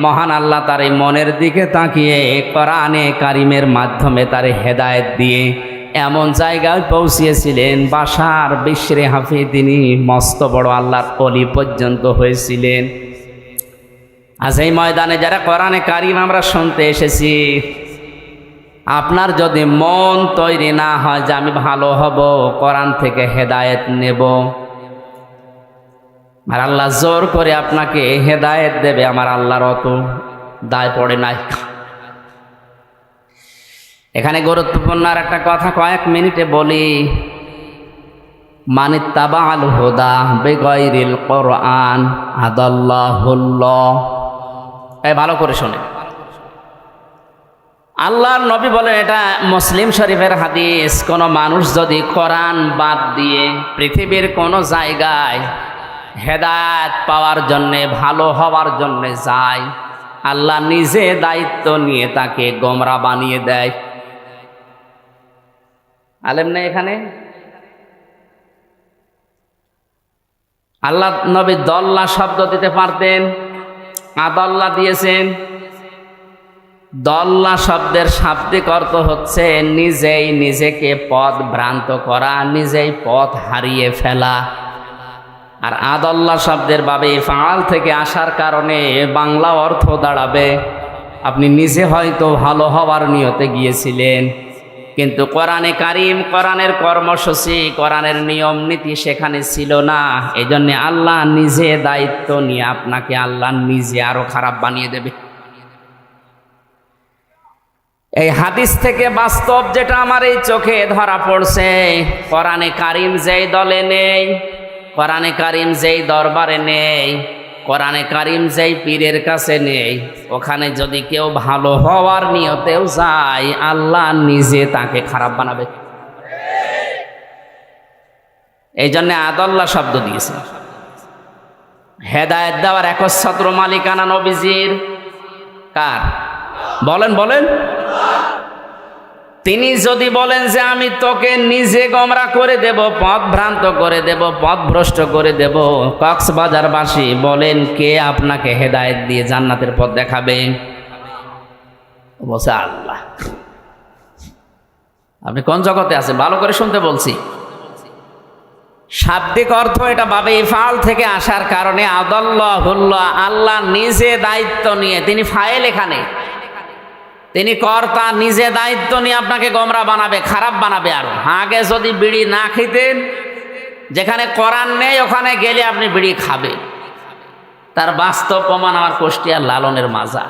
মহান আল্লাহ তার এই মনের দিকে তাকিয়ে কোরআনে কারিমের মাধ্যমে তার হেদায়েত দিয়ে এমন জায়গায় পৌঁছিয়েছিলেন, বাশার বিশরে হাফি তিনি মস্ত বড় আল্লাহর ওলি পর্যন্ত হয়েছিলেন। আজ এই ময়দানে যারা কোরআনে কারিম আমরা শুনতে এসেছি, আপনার যদি মন তৈরি না হয় যে আমি ভালো হব, কোরআন থেকে হেদায়েত নেব, আর আল্লাহ জোর করে আপনাকে হেদায়েত দেবে, আমার আল্লাহর অত দায় পড়ে নাই। এখানে গুরুত্বপূর্ণ আর একটা কথা কয়েক মিনিটে বলি। মানিত্তাবাআল হুদা বিগাইরিল কোরআন আদাল্লাহুল্লাহ। এই ভালো করে শোনেন, আল্লাহর নবী বলেন, এটা মুসলিম শরীফের হাদিস, কোন মানুষ যদি কোরআন বাদ দিয়ে পৃথিবীর কোন জায়গায় হেদায়েত পাওয়ার জন্যে, ভালো হওয়ার জন্যে যায়, আল্লাহ নিজে দায়িত্ব নিয়ে তাকে গোমরা বানিয়ে দেয়। আলেম নেই এখানে? আল্লাহ নবী দল্লা শব্দ দিতে পারতেন, আদাল্লা দিয়েছেন। দল্লা শব্দের শাব্দিক অর্থ হচ্ছে নিজেই নিজেকে পথ ভ্রান্ত করা, নিজেই পথ হারিয়ে ফেলা। আর আদাল্লা শব্দের বাবে ফাল থেকে আসার কারণে বাংলা অর্থ দাঁড়াবে আপনি নিজে হয়তো ভালো হওয়ার নিয়তে গিয়েছিলেন, কিন্তু কোরআনে কারিম, কোরআনের কর্মসূচি, কোরআনের নিয়ম নীতি সেখানে ছিল না। এই জন্যে আল্লাহ নিজে দায়িত্ব নিয়ে আপনাকে আল্লাহ নিজে আরো খারাপ বানিয়ে দেবে। এই হাদিস থেকে বাস্তব যেটা আমার এই চোখে ধরা পড়ছে, কোরআনে কারিম যেই দলে নেই, কোরআনে কারিম যেই দরবারে নেই, কোরআনে কারিম যেই পীরের কাছে নেই, ওখানে যদি কেউ ভালো হওয়ার নিয়তেও যায়, আল্লাহ নিজে তাকে খারাপ বানাবে। এই জন্যে আদাল্লা শব্দ দিয়েছে। হেদায়েত দেওয়ার একচ্ছত্র মালিকানা নবীজির। কার? বলেন বলেন। তিনি যদি বলেন যে আমি তোকে নিজে গোমরা করে দেব, পথ ভ্রান্ত করে দেব, পথ ভ্রষ্ট করে দেব, কক্সবাজারবাসী বলেন কে আপনাকে হেদায়েত দিয়ে জান্নাতের পথ দেখাবে? বলছে আল্লাহ। আপনি কোন জগতে আছেন? ভালো করে শুনতে বলছি। শাব্দিক অর্থ এটা বাবে ইফাল থেকে আসার কারণে আদাল্লাহুল্লাহ, আল্লাহ নিজে দায়িত্ব নিয়ে, তিনি ফাইল এখানে, তিনি কর্তা, নিজে দায়িত্ব নিয়ে আপনাকে গোমরা বানাবে, খারাপ বানাবে। আরো আগে যদি বিড়ি না খেতেন, যেখানে কোরআন নেই ওখানে গেলে আপনি বিড়ি খাবে। তার বাস্তব প্রমাণ আমার কুষ্টিয়ার লালনের মাজা।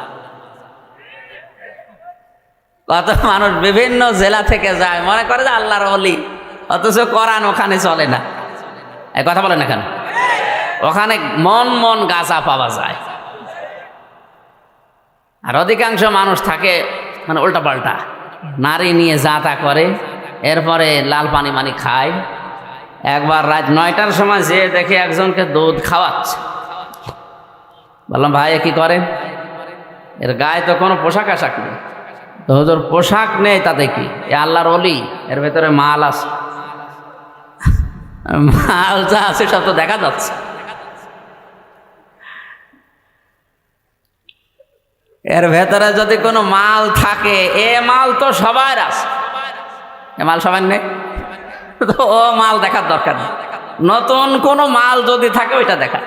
কত মানুষ বিভিন্ন জেলা থেকে যায়, মনে করে যে আল্লাহর ওলি, অথচ কোরআন ওখানে চলে না। এই কথা বলেন না কেন? ওখানে মন মন গাঁজা পাওয়া যায়। আর অধিকাংশ মানুষ থাকে মানে উল্টা পাল্টা, নারী নিয়ে যা তা করে, এরপরে লাল পানি মানি খায়। একবার রাত 9টার সময় যে দেখে একজনকে দুধ খাওয়াচ্ছে, বললাম ভাই কি করে? এর গায়ে তো কোনো পোশাক আশাক নেই। তো হুজুর পোশাক নেই তাতে কি, এ আল্লাহর ওলি, এর ভেতরে মাল আছে। মাল যা আছে সব তো দেখা যাচ্ছে। এর ভেতরে যদি কোনো মাল থাকে, এ মাল তো সবার আছে, এ মাল সবার নেই, তো ও মাল দেখার দরকার নেই। নতুন কোনো মাল যদি থাকে ওইটা দেখা।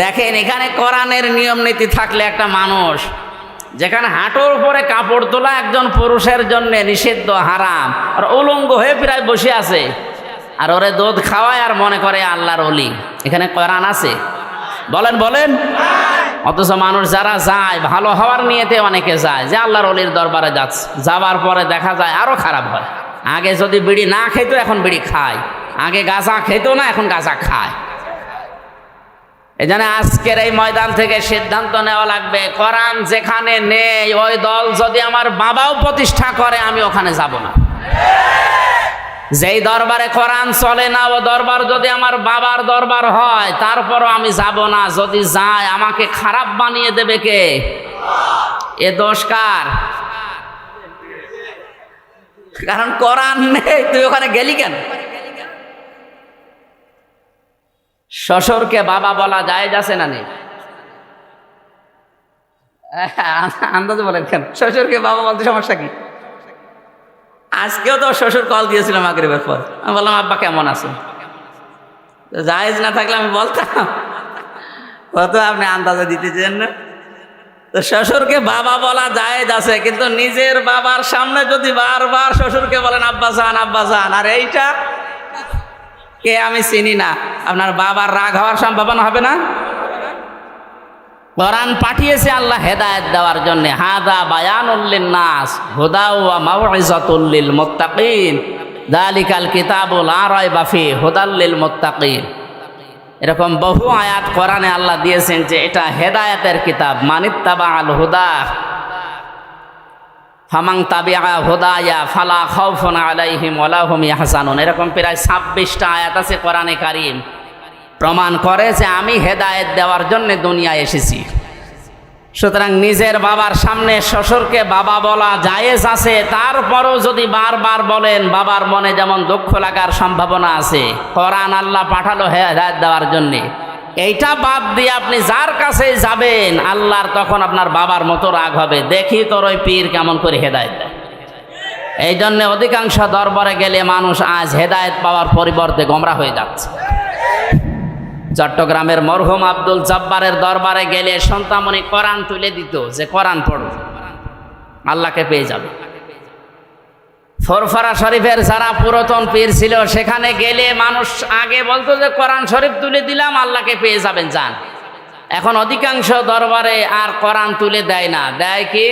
দেখেন এখানে কোরআনের নিয়ম নীতি থাকলে একটা মানুষ, যেখানে হাঁটুর উপরে কাপড় তোলা একজন পুরুষের জন্য নিষিদ্ধ, হারাম, আর উলঙ্গ হয়ে প্রায় বসে আছে, আর ওরে দুধ খাওয়ায় আর মনে করে আল্লাহর ওলি, এখানে কোরআন আছে? বলেন বলেন। অথচ মানুষ যারা যায় ভালো হওয়ার নিয়েতে অনেকে যায়, যে আল্লাহর ওলির দরবারে যাচ্ছে, যাবার পরে দেখা যায় আরো খারাপ হয়। আগে যদি বিড়ি না খেতো এখন বিড়ি খায়, আগে গাঁজা খেত না এখন গাঁজা খায়। এই জন্য আজকের এই ময়দান থেকে সিদ্ধান্ত নেওয়া লাগবে, কোরআন যেখানে নেই ওই দল যদি আমার বাবাও প্রতিষ্ঠা করে আমি ওখানে যাব না। যেই দরবারে কোরআন চলে না ও দরবার যদি আমার বাবার দরবার হয় তারপরও আমি যাব না। যদি যায় আমাকে খারাপ বানিয়ে দেবে কে? এ দোষ কার? কারণ কোরআন নেই, তুই ওখানে গেলি কেন? শ্বশুরকে বাবা বলা জায়েজ আছে না নেই? আন্দাজে বলেন কেন? শ্বশুরকে বাবা বলতে সমস্যা কি? আজকেও তো শ্বশুর কল দিয়েছিল মাগরিবের পর, আমি বললাম আব্বা কেমন আছেন? জায়েজ না থাকলে আমি বলতাম, কত আপনি আন্দাজে দিতেছেন না। তো শ্বশুরকে বাবা বলা জায়েজ আছে, কিন্তু নিজের বাবার সামনে যদি বারবার শ্বশুরকে বলেন আব্বা জান আব্বা জান, আর এইটা কে আমি চিনি না, আপনার বাবার রাগ হওয়ার সম্ভাবনা হবে না? কোরআন পাঠিয়েছে আল্লাহ হেদায়েত দেওয়ার জন্য। হাদা বায়ানুল লিন্নাস হুদা ওয়া মাউইযাতুল লিল মুত্তাকিন যালিকাল কিতাবু লা রাইবা ফিহি হুদাল লিল মুত্তাকিন। এরকম বহু আয়াত কোরআনে আল্লাহ দিয়েছেন যে এটা হেদায়েতের কিতাব। মানিত্তাবাআল হুদা ফামান তাবিআ হুদায়া ফালা খাউফুন আলাইহিম ওয়ালা হুম ইয়াহজানুন। এরকম প্রায় 26টা আয়াত আছে কোরআনে কারীম, প্রমাণ করে যে আমি হেদায়েত দেওয়ার জন্য দুনিয়ায় এসেছি। সুতরাং নিজের বাবার সামনে শ্বশুরকে বাবা বলা জায়েজ আছে, তারপরও যদি বারবার বলেন বাবার মনে যেমন দুঃখ লাগার সম্ভাবনা আছে। কোরআন আল্লাহ পাঠালো হেদায়েত দেওয়ার জন্য, এইটা বাদ দিয়ে আপনি যার কাছে যাবেন আল্লাহর তখন আপনার বাবার মতো রাগ হবে, দেখি তোর ওই পীর কেমন করে হেদায়েত দেয়। এই জন্যে অধিকাংশ দরবারে গেলে মানুষ আজ হেদায়েত পাওয়ার পরিবর্তে গোমরা হয়ে যাচ্ছে। চট্টগ্রামের মরহুম আব্দুল জব্বারের দরবারে গেলে সন্তানমণি কোরআন তুলে দিত যে কোরআন পড়ো আল্লাহকে পেয়ে যাবে। ফরফরা শরীফের যারা পুরাতন পীর ছিল সেখানে গেলে মানুষ আগে বলতো যে কোরআন শরীফ তুলে দিলাম আল্লাহকে পেয়ে যাবেন, যান। এখন অধিকাংশ দরবারে আর কোরআন তুলে দেয় না, দেয় কি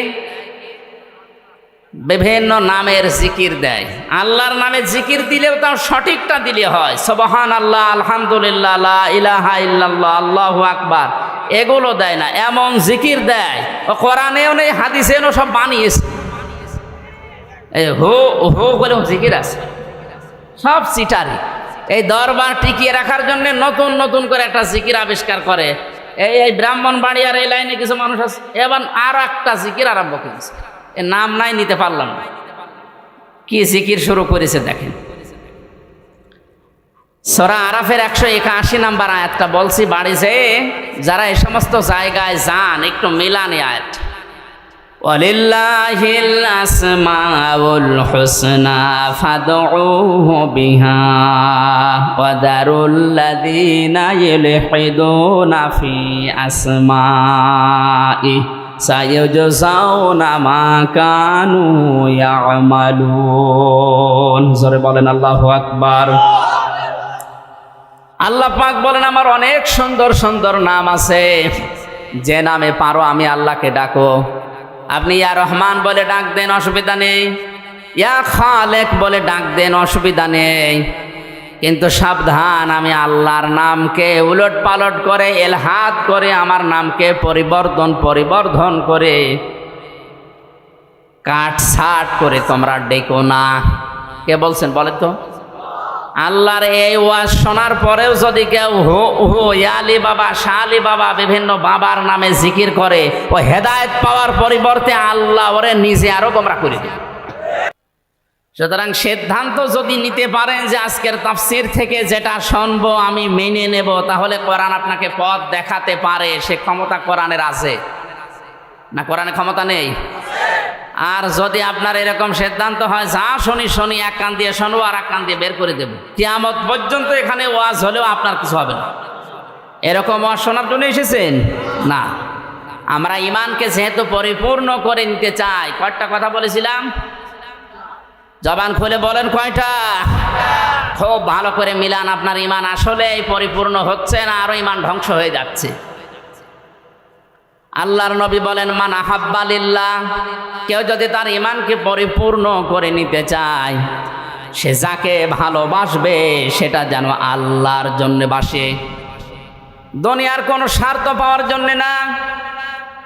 বিভিন্ন নামের জিকির দেয়। আল্লাহর নামে জিকির দিলেও তাও সঠিকটা দিলে হয়, সুবহানাল্লাহ, আলহামদুলিল্লাহ, লা ইলাহা ইল্লাল্লাহ, আল্লাহু আকবার, এগুলো দেয় না। এমন জিকির দেয় ও কোরআনেও নেই হাদিসেও নেই, সব বানিয়েছে। এই হো হো বলেও জিকির আছে, সব চিটারি। এই দরবার টিকিয়ে রাখার জন্য নতুন নতুন করে একটা জিকির আবিষ্কার করে। এই ব্রাহ্মণবাড়িয়ার এই লাইনে কিছু মানুষ আছে, এবার আর একটা জিকির আরম্ভ করেছে, এর নাম নাই, নিতে পারলাম না, কি জিকির শুরু করেছে দেখেন। সূরা আরাফের 181 নম্বর আয়াতটা বলছি, বাড়ি যেয়ে যারা এই সমস্ত জায়গায় যান একটু মিলানি আয়াত। ওয়ালিল্লাহিল আসমাউল হুসনা ফাদউহু বিহা ওয়া দারুল লাযিনা ইলহিদুনা ফি আসমাই সাইয়ুজজাউনা মা কানু ইয়ামালুন। জোরে বলেন আল্লাহু আকবার। আল্লাহ পাক বলেন আমার অনেক সুন্দর সুন্দর নাম আছে, যে নামে পারো আমি আল্লাহকে ডাকো। আপনি ইয়া রহমান বলে ডাক দেন, অসুবিধা নেই। ইয়া খালেক বলে ডাক দেন, অসুবিধা নেই। কিন্তু সাবধান, আমি আল্লাহর নামকে উলট পালট করে এলহাদ করে আমার নামকে পরিবর্ধন করে কাটছাট করে তোমরা ডেকো না। কে বলছেন বলে তো? আল্লাহর এই ওয়াজ শোনার পরেও যদি কেউ হো হো ইয়ালি বাবা, শালি বাবা, বিভিন্ন বাবার নামে জিকির করে, ও হেদায়েত পাওয়ার পরিবর্তে আল্লাহ ওরে নিজে আরো গোমরা করে দেবে। সুতরাং সিদ্ধান্ত যদি নিতে পারেন যে আজকের তাফসীর থেকে যেটা শুনবো আমি মেনে নেব, তাহলে কোরআন আপনাকে পথ দেখাতে পারে। সে ক্ষমতা কোরআনের আছে না? কোরআনে ক্ষমতা নেই? আর যদি আপনার এরকম সিদ্ধান্ত হয় যা শুনি এক কান দিয়ে শোনো আর এক কান দিয়ে বের করে দেব, কিয়ামত পর্যন্ত এখানে ওয়াজ হলেও আপনার কিছু হবে না। এরকম ওয়াজ শোনার জন্য এসেছেন না? আমরা ইমানকে যেহেতু পরিপূর্ণ করে নিতে চাই, কয়টা কথা বলেছিলাম? জবান খুলে বলেন কয়টা? খুব ভালো করে মিলান, আপনার ইমান আসলে পরিপূর্ণ হচ্ছে না, আরো ইমান ধ্বংস হয়ে যাচ্ছে। আল্লাহর নবী বলেন মান আহাব্বা লিল্লাহ, কেউ যদি তার ইমানকে পরিপূর্ণ করে নিতে চায়, সে যাকে ভালোবাসবে সেটা যেন আল্লাহর জন্য বাসে, দুনিয়ার কোনো স্বার্থ পাওয়ার জন্য না,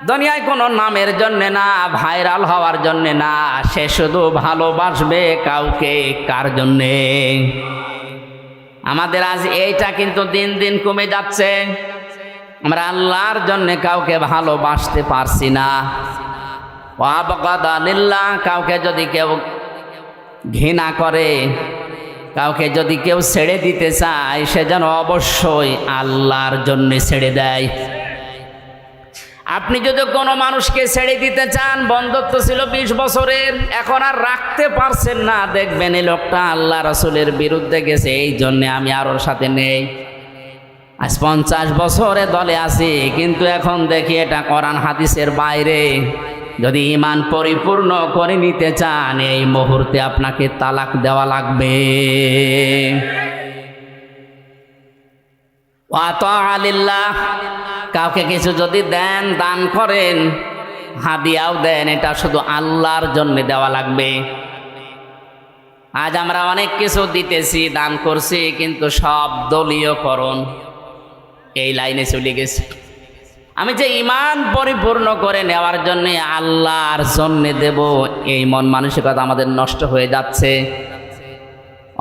দুনিয়ায় কোনো নামের জন্য না, ভাইরাল হওয়ার জন্য না। সে শুধু ভালোবাসবে কাউকে। কার জন্যে? আমাদের আজ এইটা কিন্তু দিন দিন কমে যাচ্ছে। আমরা আল্লাহর জন্য কাউকে ভালোবাসতে পারছি না। ওয়াবগাদা লিল্লাহ, কাউকে যদি কেউ ঘৃণা করে, কাউকে যদি কেউ ছেড়ে দিতে চায়, সে যেন অবশ্যই আল্লাহর জন্য ছেড়ে দেয়। আপনি যদি কোনো মানুষকে ছেড়ে দিতে চান, বন্ধুত্ব ছিল 20 বছরের, এখন আর রাখতে পারছেন না, দেখবেন এই লোকটা আল্লাহ রাসূলের বিরুদ্ধে গেছে, এই জন্যে আমি আর ওর সাথে নেই। আজ 50 বছরে দলে আছি, কিন্তু এখন দেখি এটা কোরআন হাদিসের বাইরে। যদি ঈমান পরিপূর্ণ করে নিতে চান, এই মুহূর্তে আপনাকে তালাক দেওয়া লাগবে। ওয়া তাআ লিল্লাহ, কাউকে কিছু যদি দেন, দান করেন, হাদিয়াও দেন, এটা শুধু আল্লাহর জন্য দেওয়া লাগবে। আজ আমরা অনেক কিছু দিতেছি, দান করছি, কিন্তু সব দলীয়করণ এই লাইনে চলে গেছে। আমি যে ঈমান পরিপূর্ণ করে নেওয়ার জন্য আল্লাহর জন্য দেব, এই মন মানসিকতা আমাদের নষ্ট হয়ে যাচ্ছে।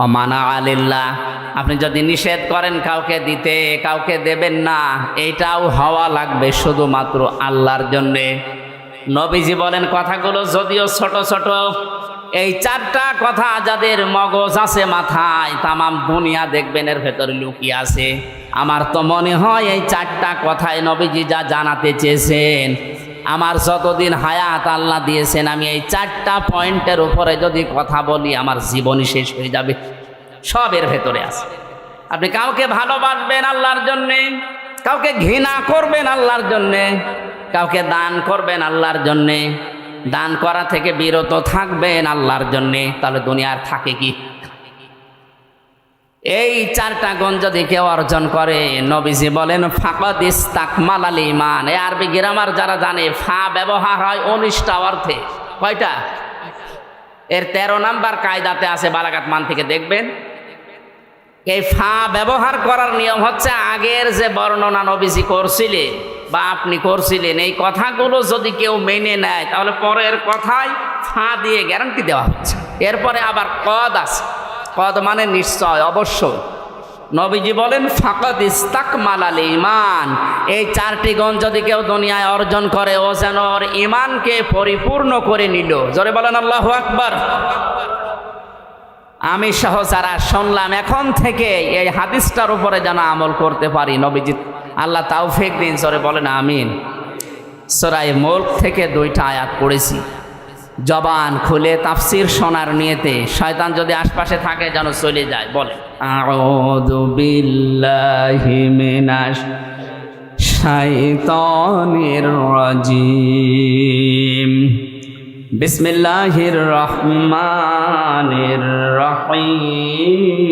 অমানা আলিল্লাহ, আপনি যদি নিষেধ করেন কাউকে দিতে, কাউকে দেবেন না, এইটাও হওয়া লাগবে শুধুমাত্র আল্লাহর জন্যে। নবীজি বলেন কথাগুলো যদিও ছোট ছোট, এই চারটা কথা যাদের মগজ আছে মাথায়, তামাম দুনিয়া দেখবেন এর ভেতরে লুকিয়ে আছে। আমার তো মনে হয় এই চারটা কথায় নবীজি যা জানাতে চেয়েছেন, আমার যতদিন হায়াত আল্লাহ দিয়েছেন, আমি এই চারটা পয়েন্টের উপরে যদি কথা বলি আমার জীবনই শেষ হয়ে যাবে। সব এর ভেতরে আছে। আপনি কাউকে ভালোবাসবেন আল্লাহর জন্যে, কাউকে ঘৃণা করবেন আল্লাহর জন্যে, কাউকে দান করবেন আল্লাহর জন্যে, দান করা থেকে বিরত থাকবেন আল্লাহর জন্যে, তাহলে দুনিয়ার থাকে কি? এই চারটা গুণ যদি কেউ অর্জন করে, নবীজি বলেন ফাকাদ ইস্তাকমালাল ঈমান। এই আরবি গ্রামার যারা জানে, ফা ব্যবহার হয় 19টা অর্থে। কয়টা? এর 13 নাম্বার কায়দাতে আছে, বালাগাত মান থেকে দেখবেন। এই ফা ব্যবহার করার নিয়ম হচ্ছে, আগের যে বর্ণনা নবীজি করছিলেন বা আপনি করছিলেন, এই কথাগুলো যদি কেউ মেনে নেয়, তাহলে পরের কথায় ফা দিয়ে গ্যারান্টি দেওয়া হচ্ছে। এরপরে আবার কদ আছে, কদ মানে নিশ্চয়, অবশ্যই। নবীজি বলেন ফাকাদ ইস্তাকমালাল ঈমান। এই চারটি গুণ যদি কেউ দুনিয়ায় অর্জন করে, ও যেন ওর ঈমানকে পরিপূর্ণ করে নিল। জোরে বলেন আল্লাহু আকবার। আমি সহ যারা শুনলাম, এখন থেকে এই হাদিসটার উপরে যেন আমল করতে পারি, নবীজি আল্লাহ তাওফিক দিন। জোরে বলেন আমিন। সূরা মুলক থেকে 2টা আয়াত পড়েছি, জবান খুলে তাফসীর শোনার নিয়তে। শয়তান যদি আশপাশে থাকে যেন চলে যায়। বলে আউযু বিল্লাহি মিনাশ শাইতানির রাজিম। বিসমিল্লাহির রহমানির রহিম।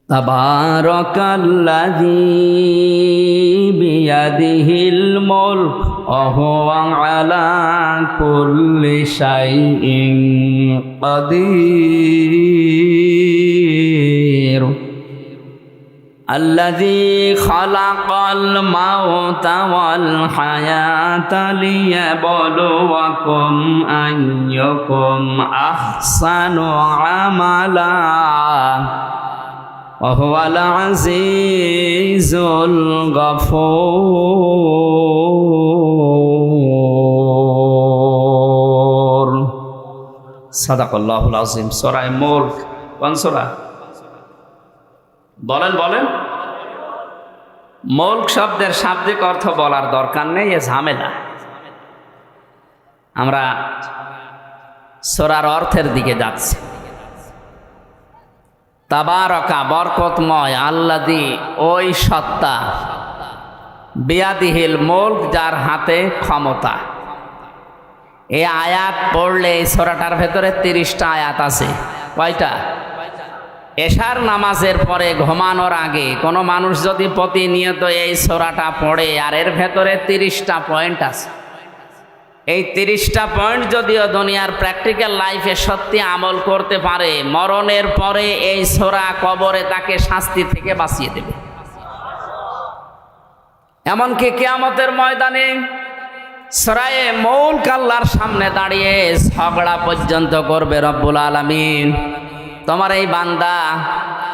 তাবারাকাল্লাযী বিয়াদিহিল মুলক ওয়া হুয়া আলা কুল্লি শাইইন কাদির। আল্লাযী খালাকাল মাউতা ওয়াল হায়াতা লিয়াবলুয়াকুম আইয়ুকুম আহসানু আমালা ওয়া হুয়াল আজিজুল গফুর। সাদাকাল্লাহুল আযীম। সূরা মুলক কোন সূরা? বলেন বলেন। মুলক শব্দের শাব্দিক অর্থ বলার দরকার নেই, এ ঝামেলা। আমরা সূরার অর্থের দিকে যাচ্ছি। তাবারাকা বরকতময়, আল্লাযী ওই সত্তা, বিয়াদিহিল মুলক যার হাতে ক্ষমতা। এই আয়াত পড়লে এই সূরাটার ভেতরে 30টা আয়াত আছে। কয়টা? এশার নামাজের পরে ঘুমানোর আগে কোনো মানুষ যদি প্রতিনিয়ত এই সূরাটা পড়ে, আর এর ভেতরে 30টা পয়েন্ট আছে। এই 30টা পয়েন্ট যদিও দুনিয়ার প্র্যাকটিক্যাল লাইফে সত্যি আমল করতে পারে, মরণের পরে এই সূরা কবরে তাকে শাস্তি থেকে বাঁচিয়ে দেবে। এমনকি কিয়ামতের ময়দানে সূরায়ে মুলক আল্লাহর সামনে দাঁড়িয়ে ঝগড়া পর্যন্ত করবে রব্বুল আলামিন। তোমার এই বান্দা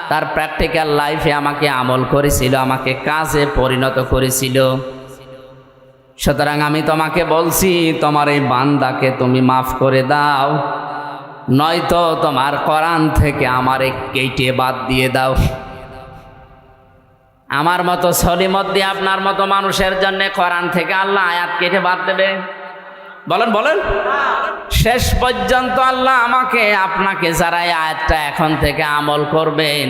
তার প্র্যাকটিক্যাল লাইফে আমাকে আমল করেছিল, আমাকে কাজে পরিণত করেছিল, সুতরাং আমি তোমাকে বলছি তোমার এই বান্দাকে তুমি মাফ করে দাও, নয়তো তোমার কোরআন থেকে আমারে কেটে বাদ দিয়ে দাও। আমার মতো সলিমদ্দি আপনার মতো মানুষের জন্য কোরআন থেকে আল্লাহ আয়াত কেটে বাদ দেবে? বলেন বলেন। শেষ পর্যন্ত আল্লাহ আমাকে আপনাকে যারা এই আয়াতটা এখন থেকে আমল করবেন,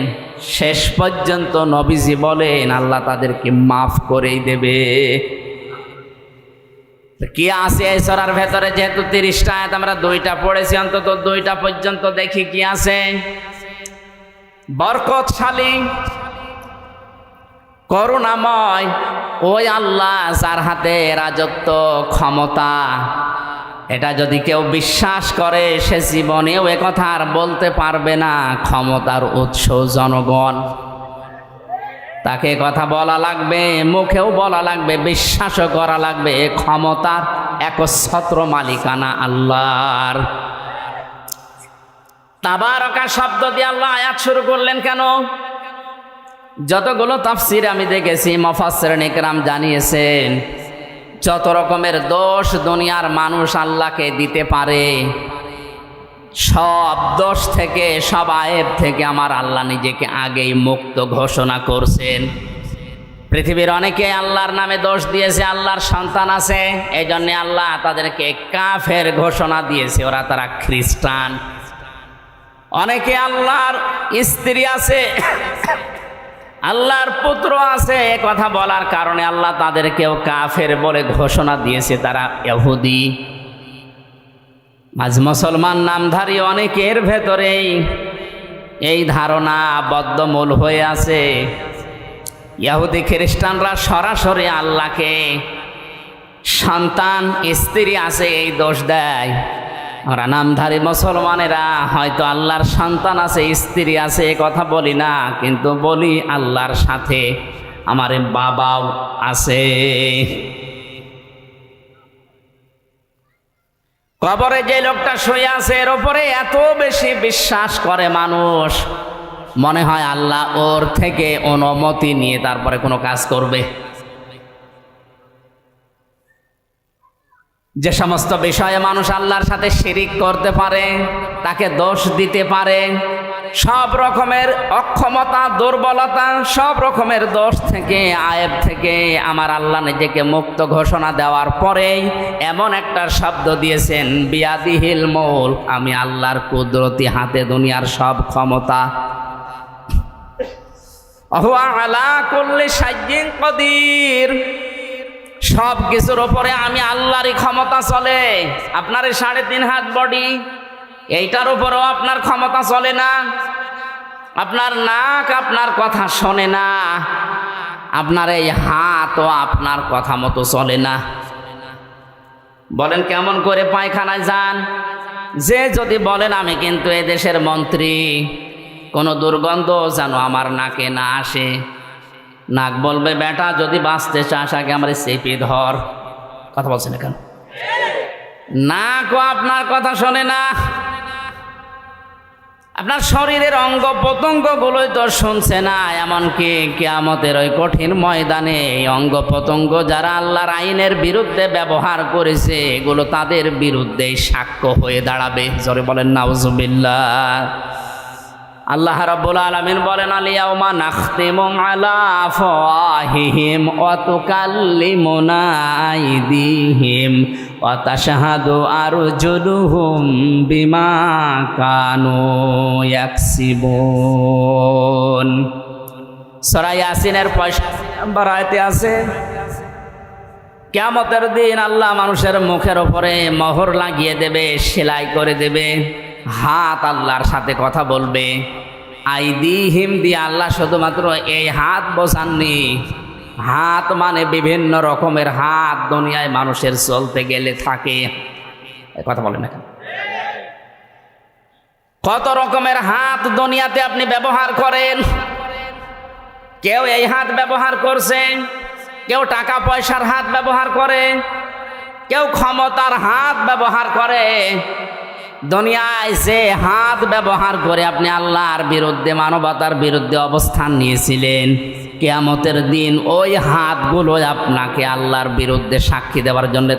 শেষ পর্যন্ত নবীজি বলেন আল্লাহ তাদেরকে মাফ করেই দেবে। কি আছে এই সূরার ভেতরে? যেহেতু 30টা আয়াত আমরা 2টা পড়েছি, অন্তত 2টা পর্যন্ত দেখি কি আছে। বরকতশালী করুণাময় ওই আল্লাহ যার হাতে রাজত্ব ক্ষমতা, এটা যদি কেউ বিশ্বাস করে সে জীবনেও একথা আর বলতে পারবে না ক্ষমতার উৎস জনগণ। তাকে কথা বলা লাগবে, মুখেও বলা লাগবে, বিশ্বাসও করা লাগবে এ ক্ষমতার একচ্ছত্র মালিকানা আল্লাহর। তাবারাকা শব্দ দিয়ে আল্লাহ আয়াত শুরু করলেন কেন? যতগুলো তাফসীর আমি দেখেছি মুফাসসিরিন ইকরাম জানিয়েছেন, যত রকমের দোষ দুনিয়ার মানুষ আল্লাহকে দিতে পারে, সব দোষ থেকে, সব আয়েব থেকে আমার আল্লাহ নিজেকে আগেই মুক্ত ঘোষণা করছেন। পৃথিবীর অনেকে আল্লাহর নামে দোষ দিয়েছে, আল্লাহর সন্তান আছে, এই জন্য আল্লাহ তাদেরকে কাফের ঘোষণা দিয়েছে, তারা খ্রিস্টান। অনেকে আল্লাহর স্ত্রী আছে, আল্লাহর পুত্র আছে, এ কথা বলার কারণে আল্লাহ তাদেরকেও কাফের বলে ঘোষণা দিয়েছে, তারা ইহুদি। আজ মুসলমান নামধারী অনেকের ভেতরেই এই ধারণা বদ্ধমূল হয়ে আছে। ইহুদি খ্রিস্টানরা সরাসরি আল্লাহকে সন্তান স্ত্রী আছে এই দোষ দেয়। ওরা নামধারী মুসলমানেরা হয়তো আল্লাহর সন্তান আছে স্ত্রী আছে এ কথা বলি না, কিন্তু বলি আল্লাহর সাথে আমার বাবাও আছে। কবরে যে লোকটা শুয়ে আছে এর উপরে এত বেশি বিশ্বাস করে মানুষ, মনে হয় আল্লাহ ওর থেকে অনুমতি নিয়ে তারপরে কোনো কাজ করবে। যে সমস্ত বিষয়ে মানুষ আল্লাহর সাথে শিরিক করতে পারে, তাকে দোষ দিতে পারে, সব রকমের অক্ষমতা, দুর্বলতা, সব রকমের দোষ থেকে, আয়েব থেকে আমার আল্লাহ নিজেকে মুক্ত ঘোষণা দেওয়ার পরেই এমন একটা শব্দ দিয়েছেন, বিয়াদিহিল মুলক, আমি আল্লাহর কুদরতি হাতে দুনিয়ার সব ক্ষমতা। হুয়া আলা কুল্লি শাইইন কাদির, সব কিছুর ওপরে আমি আল্লাহরই ক্ষমতা চলে। আপনার এই 3.5 হাত বডি, এইটার উপরেও আপনার ক্ষমতা চলে না। আপনার নাক আপনার কথা শোনে না, আপনার এই হাতও আপনার কথা মতো চলে না। বলেন কেমন করে পায়খানায় যান? যে যদি বলেন আমি কিন্তু এ দেশের মন্ত্রী, কোনো দুর্গন্ধ যেন আমার নাকে না আসে, নাক বলবে বেটা যদি বাঁচতে চাস আগে আমার চেপে ধর। কথা বলছেন কেন? নাকও আপনার কথা শোনে না। আপনার শরীরের অঙ্গ প্রত্যঙ্গগুলোই তো শুনছে না। এমনকি কিয়ামতের ওই কঠিন ময়দানে এই অঙ্গ প্রত্যঙ্গ যারা আল্লাহর আইনের বিরুদ্ধে ব্যবহার করেছে, এগুলো তাদের বিরুদ্ধে সাক্ষ্য হয়ে দাঁড়াবে। জোরে বলেন নাউজুবিল্লাহ। আল্লাহ রাব্বুল আলামিন বলেন, আল-ইয়াওমা নাখতিমু আলা আফওয়াহিহিম ওয়া তুকাল্লিমুনা আইদিহিম ওয়া তাশহাদু আরজুলুহুম বিমা কানু ইয়াকসিবুন। সূরা ইয়াসিনের 65 নম্বর আয়াতে আছে, কিয়ামতের দিন আল্লাহ মানুষের মুখের উপরে মোহর লাগিয়ে দেবে, সেলাই করে দেবে। হাত আল্লাহর সাথে কথা বলবে। আইদিহিম দিয়ে আল্লাহ শুধুমাত্র এই হাত বোঝাননি, হাত মানে বিভিন্ন রকমের হাত দুনিয়ায় মানুষের চলতে গেলে থাকে। কথা বলেন না, কত রকমের হাত দুনিয়াতে আপনি ব্যবহার করেন। কেউ এই হাত ব্যবহার করছে, কেউ টাকা পয়সার হাত ব্যবহার করে, কেউ ক্ষমতার হাত ব্যবহার করে। দুনিয়ায় যে হাত ব্যবহার করে আপনি আল্লাহর বিরুদ্ধে, মানবতার বিরুদ্ধে অবস্থান নিয়েছিলেন, কিয়ামতের দিন ওই হাতগুলো আপনাকে আল্লাহর বিরুদ্ধে সাক্ষী দেওয়ার জন্য,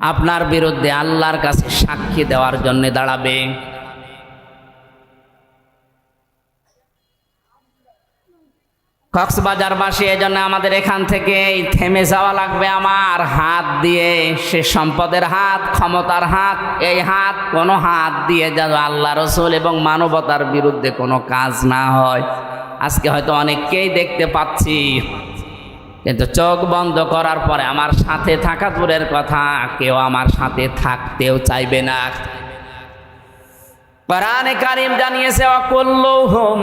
আপনার বিরুদ্ধে আল্লাহর কাছে সাক্ষী দেওয়ার জন্য দাঁড়াবে। কক্সবাজারবাসী, এই জন্য আমাদের এখান থেকে থেমে যাওয়া লাগবে। আমার হাত দিয়ে, সে সম্পদের হাত, ক্ষমতার হাত, এই হাত কোনো হাত দিয়ে যেন আল্লাহ রসুল এবং মানবতার বিরুদ্ধে কোনো কাজ না হয়। আজকে হয়তো অনেককেই দেখতে পাচ্ছি, কিন্তু চোখ বন্ধ করার পরে আমার সাথে থাকা দূরের কথা, কেউ আমার সাথে থাকতেও চাইবে না। কোরআনে কারীম জানিয়েছে অকুল্লুহুম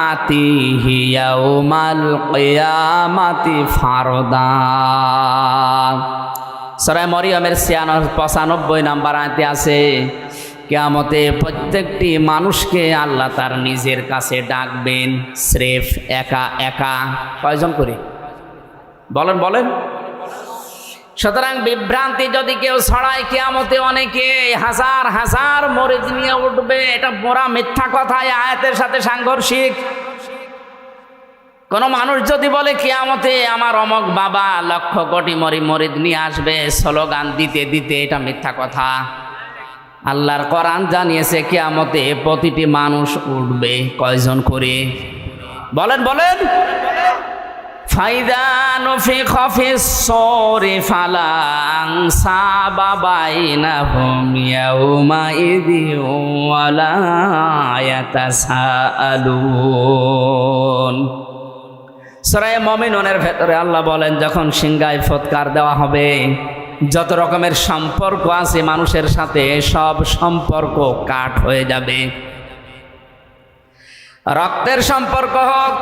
আতিহি ইয়াউমাল কিয়ামাতি ফারদা। সূরা মরিয়মের 95 নম্বর আয়াতে আছে কিয়ামতে প্রত্যেকটি মানুষকে আল্লাহ তার নিজের কাছে ডাকবেন, স্রেফ একা একা। কয়জন করে বলেন বলেন? সুতরাং বিভ্রান্তি যদি কেউ ছড়ায় কিয়ামতে অনেকে হাজার হাজার মরিদ নিয়ে উঠবে, এটা পুরা মিথ্যা কথা, আয়াতের সাথে সাংঘর্ষিক। কোন মানুষ যদি বলে কিয়ামতে আমার অমক বাবা লক্ষ কোটি মরিদ নিয়ে আসবে স্লোগান দিতে দিতে, এটা মিথ্যা কথা। আল্লাহর কোরআন জানিয়েছে কিয়ামতে প্রতিটি মানুষ উঠবে। কয়জন করে বলেন বলেন? ফাইদা নুফিখা ফিস-সূরি ফালা আনসাবা বাইনাহুম ইয়াউমাইযিন ওয়ালা ইয়াতাসাআলুন। সূরা মুমিনুনের ভেতরে আল্লাহ বলেন যখন সিংহায় ফুৎকার দেওয়া হবে, যত রকমের সম্পর্ক আছে মানুষের সাথে সব সম্পর্ক কাট হয়ে যাবে। রক্তের সম্পর্ক হোক,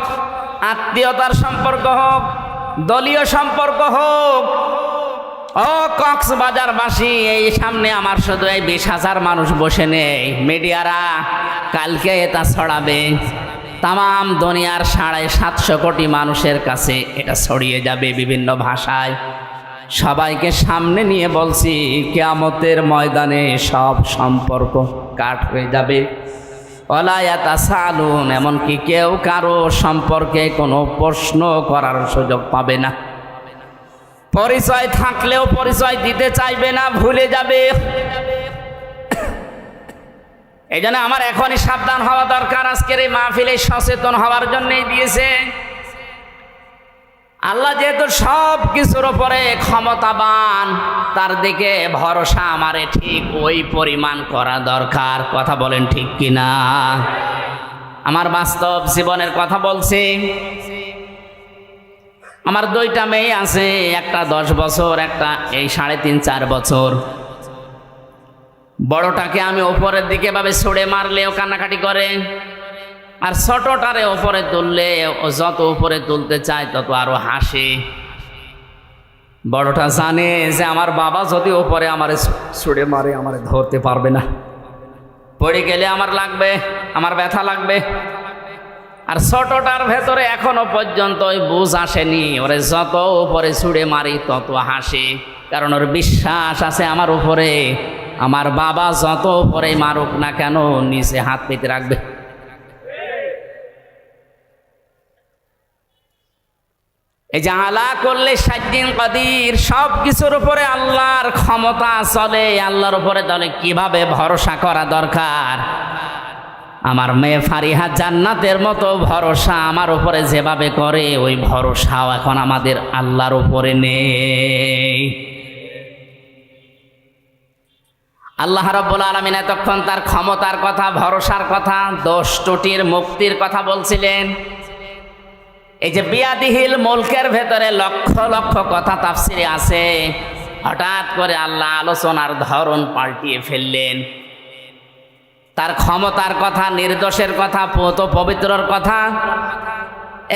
আত্মীয়তার সম্পর্ক হোক, দলীয় সম্পর্ক হোক। ও কক্সবাজারবাসী, এই সামনে আমার শুধু এই 20,000 মানুষ বসে নেই, মিডিয়ারা কালকে এটা ছড়াবে তাম দুনিয়ার 750 কোটি মানুষের কাছে, এটা ছড়িয়ে যাবে বিভিন্ন ভাষায়। সবাইকে সামনে নিয়ে বলছি কিয়ামতের ময়দানে সব সম্পর্ক কাট হয়ে যাবে। ওয়ালা ইয়াতাসালুন, এমনকি কেউ কারো সম্পর্কে কোনো প্রশ্ন করার সুযোগ পাবে না। পরিচয় থাকলেও পরিচয় দিতে চাইবে না, ভুলে যাবে। এই জন্য আমার এখনই সাবধান হওয়া দরকার। আজকের এই মাহফিলে সচেতন হওয়ার জন্যই দিয়েছে আল্লাহ। যেহেতু সব কিছুর উপরে ক্ষমতাবান, তার দিকে ভরসা আমারে ঠিক ওই পরিমাণ করা দরকার। কথা বলেন ঠিক কিনা? আমার বাস্তব জীবনের কথা বলছি। আমার 2টা মেয়ে আছে, একটা 10 বছর, একটা এই 3.5-4 বছর। বড়টাকে আমি ওপরের দিকে ভাবে ছুড়ে মারলে ও কান্নাকাটি করে, আর ছোটটারে ওপরে তুললে ও যত উপরে তুলতে চায় তত আরো হাসে। বড়টা জানে যে আমার বাবা যদি ওপরে আমারে ছুড়ে মারে আমারে ধরতে পারবে না, পড়ে গেলে আমার লাগবে, আমার ব্যথা লাগবে। আর ছোটটার ভেতরে এখনো পর্যন্ত ওই বুঝ আসেনি, ওরে যত উপরে ছুড়ে মারি তত হাসে, কারণ ওর বিশ্বাস আছে আমার উপরে আমার বাবা যত উপরে মারুক না কেন নিচে হাত পেতে রাখবে। এই যে আলা করলে সাজ্জিন কাদির, সব কিছুর উপরে আল্লাহর ক্ষমতা চলে। আল্লাহর উপরে তাহলে কিভাবে ভরসা করা দরকার? আমার মেয়ে ফারিহা জান্নাতের মতো ভরসা আমার উপরে যেভাবে করে, ওই ভরসাও এখন আমাদের আল্লাহর উপরে নেই। আল্লাহ রাব্বুল আলামিন এতক্ষণ তার ক্ষমতার কথা, ভরসার কথা, দোষ ত্রুটির মুক্তির কথা বলছিলেন। এই যে বিয়াদিহিল মুলকের ভেতরে লক্ষ লক্ষ কথা তাফসিরে আছে, হঠাৎ করে আল্লাহ আলোচনার ধরন পাল্টিয়ে ফেললেন। তার ক্ষমতার কথা, নির্দোষের কথা, পূত পবিত্রর কথা,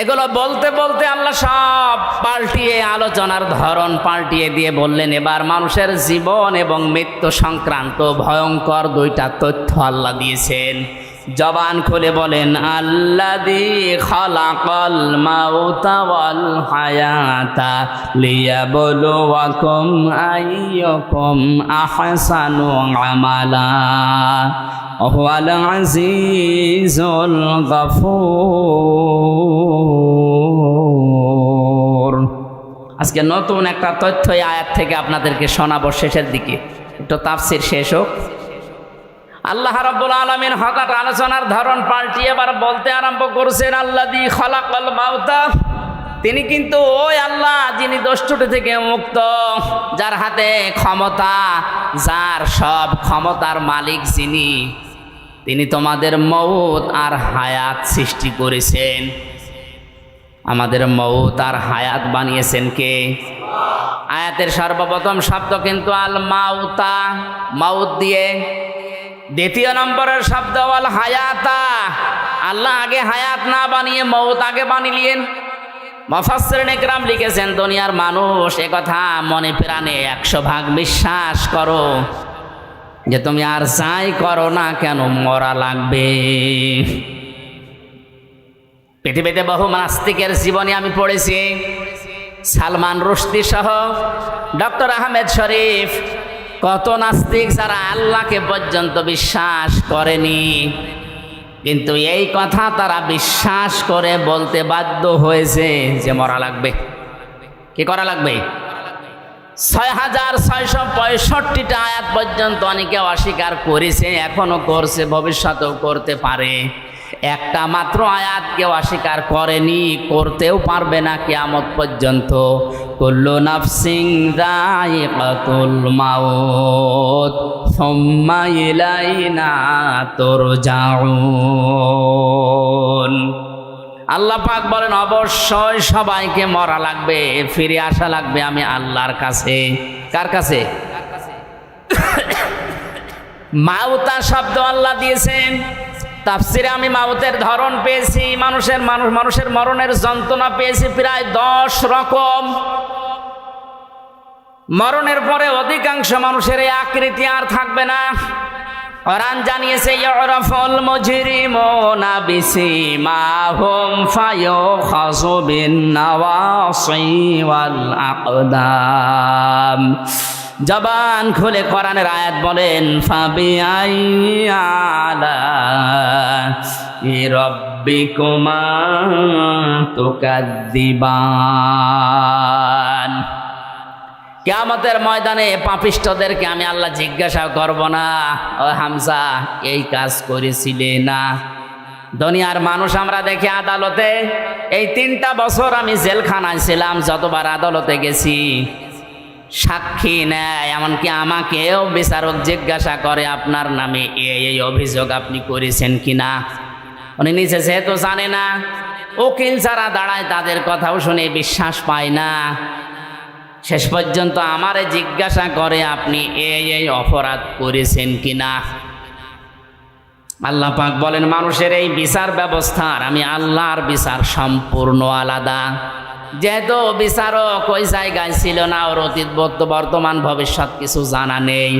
এগুলো বলতে বলতে আল্লাহ সব পাল্টিয়ে আলোচনার ধরন পাল্টিয়ে দিয়ে বললেন এবার মানুষের জীবন এবং মৃত্যু সংক্রান্ত ভয়ঙ্কর 2টা তথ্য আল্লাহ দিয়েছেন। জবান খুলে বলেন আল্লাযী খালাকাল মাউতা ওয়াল হায়াতা লিয়াবলুয়াকুম আইয়ুকুম আহসানু আমালা ওয়াল আজিজুল গফুর। আজকে নতুন একটা তথ্য এই আয়াত থেকে আপনাদেরকে শোনাবো। শেষের দিকে একটু তাফসীর শেষ হোক। আল্লাহ রাব্বুল আলামিন হঠাৎ আলোচনার ধরন পাল্টিয়ে এবার বলতে আরম্ভ করেছেন আল্লাযী খালাকাল মাউতা। তিনি কিন্তু ওই আল্লাহ যিনি দোষ ত্রুটি থেকে মুক্ত, যার হাতে ক্ষমতা, যার সব ক্ষমতার মালিক যিনি, তিনি তোমাদের মউত আর হায়াত সৃষ্টি করেছেন। আমাদের মউত আর হায়াত বানিয়েছেন কে? আয়াতের সর্বপ্রথম শব্দ কিন্তু আল মাউতা, মাউত দিয়ে দ্বিতীয় নম্বরের শব্দ ওয়াল হায়াতা, আল্লাহ আগে হায়াত না বানিয়ে মওত আগে বানিলেন। মুফাসসিরিন ইকরাম লিখেছেন দুনিয়ার মানুষ একথা মনে প্রাণে 100 ভাগ বিশ্বাস করো যে তুমি আর যাই করো না কেন মরা লাগবে। পৃথিবীতে বহু নাস্তিকের জীবনী আমি পড়েছি, সালমান রুশদি সহ ডক্টর আহমেদ শরীফ, কত নাস্তিক যারা আল্লাহকে পর্যন্ত বিশ্বাস করেনি, কিন্তু এই কথা তারা বিশ্বাস করে বলতে বাধ্য হয়েছে যে মরা লাগবে। কি করা লাগবে? 6665টা আয়াত পর্যন্ত অনেকে অস্বীকার করেছে, এখনো করছে, ভবিষ্যতেও করতে পারে। একটা মাত্র আয়াত কেউ অস্বীকার করেনি, করতেও পারবে না কিয়ামত পর্যন্ত। কুল্লু নাফসিন যায়িকাতুল মাউত সুম্মা ইলাইনা তুরজাউন। আল্লাহ পাক বলেন অবশ্যই সবাইকে মরা লাগবে, ফিরে আসা লাগবে আমি আল্লাহর কাছে। কার কাছে? মাউতা শব্দ আল্লাহ দিয়েছেন। তাফসিরে আমি মাউতের ধরন পেয়েছি, মানুষের মরণের যন্ত্রণা পেয়েছি প্রায় 10 রকম। মরণের পরে অধিকাংশ মানুষের এই আকৃতি আর থাকবে না। কোরআন জানিয়েছে ইউরাফুল মুজরিমুনা বিসিমাহুম ফায়ুখাযু বিন নাওয়াসি ওয়াল আকদাম। জবান খুলে কোরআনের আয়াত বলেন ফাবিআই আলা'i রাব্বিকুমা তুকাদ্দিবান। কিয়ামতের ময়দানে পাপিষ্ঠদেরকে আমি আল্লাহ জিজ্ঞাসা করব না, ও হামজা এই কাজ করেছিলে না? দুনিয়ার মানুষ আমরা দেখি আদালতে, এই 3টা বছর আমি জেলখানায় ছিলাম, যতবার আদালতে গেছি সাক্ষী নেয়, এমনকি আমাকেও বিচারক জিজ্ঞাসা করে আপনার নামে এই অভিযোগ আপনি করেছেন কিনা। উনি নিচে যেহেতু জানে না, উকিল যারা দাঁড়ায় তাদের কথাও শুনে বিশ্বাস পায় না, শেষ পর্যন্ত আমারে জিজ্ঞাসা করে আপনি এই অপরাধ করেছেন কিনা। আল্লাহ পাক বলেন মানুষের এই বিচার ব্যবস্থার আমি আল্লাহর বিচার সম্পূর্ণ আলাদা। যেহেতু বিচারক ওই জায়গায় ছিল না, ওর অতীত বর্তমান ভবিষ্যৎ কিছু জানা নেই,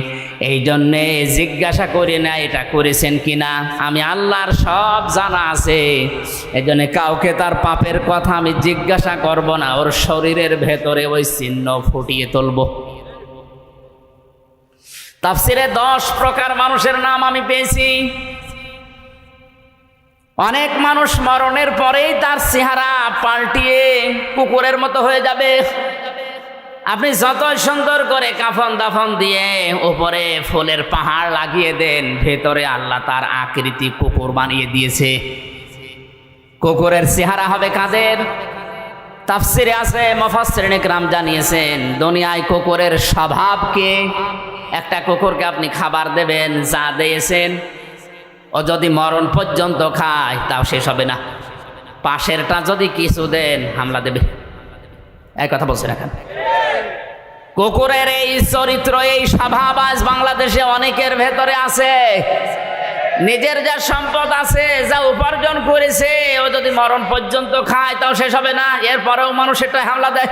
এই জন্যে জিজ্ঞাসা করি না এটা করেছেন কিনা। আমি আল্লাহর সব জানা আছে, এই জন্যে কাউকে তার পাপের কথা আমি জিজ্ঞাসা করব না, ওর শরীরের ভেতরে ওই চিহ্ন ফুটিয়ে তুলব। তাফসিরে 10 প্রকার মানুষের নাম আমি পেয়েছি। অনেক মানুষ মরণের পরেই তার চেহারা পাল্টিয়ে কুকুরের মতো হয়ে যাবে। আপনি যতই সুন্দর করে কাফন দাফন দিয়ে উপরে ফুলের পাহাড় লাগিয়ে দেন, ভেতরে আল্লাহ তার আকৃতি কুকুর বানিয়ে দিয়েছে। কুকুরের চেহারা হবে কাদের? তাফসিরে আছে, মুফাসসিরিন ইকরাম জানিয়েছেন দুনিয়ায় কুকুরের স্বভাবকে, একটা কুকুরকে আপনি খাবার দেবেন, যা দিয়েছেন, ও যদি মরণ পর্যন্ত খায় তাও শেষ হবে না। পাশেরটা যদি কিছু দেন হামলা দেবে। এই কথা বলছেন এখন। কুকুরের এই চরিত্র, এই স্বভাব আজ বাংলাদেশে অনেকের ভেতরে আছে। নিজের যা সম্পদ আছে, যা উপার্জন করেছে, ও যদি মরণ পর্যন্ত খায় তাও শেষ হবে না, এরপরেও মানুষ এটা হামলা দেয়।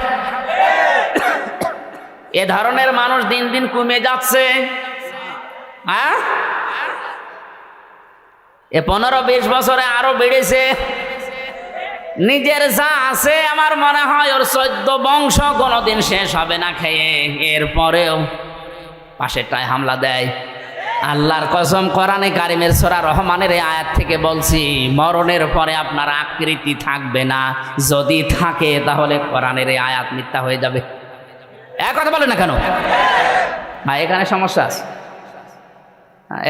এ ধরনের মানুষ দিন দিন কমে যাচ্ছে। হ্যাঁ, এ 15-20 বছরে আরো বেড়েছে। নিজের যা আছে আমার মনে হয় ওর 14 বংশ কোনোদিন শেষ হবে না খেয়ে, এরপরেও পাশেরটায় হামলা দেয়। আল্লাহর কসম, কোরআনে কারিমের সূরা রহমানের এই আয়াত থেকে বলছি, মরণের পরে আপনার আকৃতি থাকবে না, যদি থাকে তাহলে কোরআনের এই আয়াত মিথ্যা হয়ে যাবে। এক কথা বলে না কেন ভাই? এখানে সমস্যা আছে।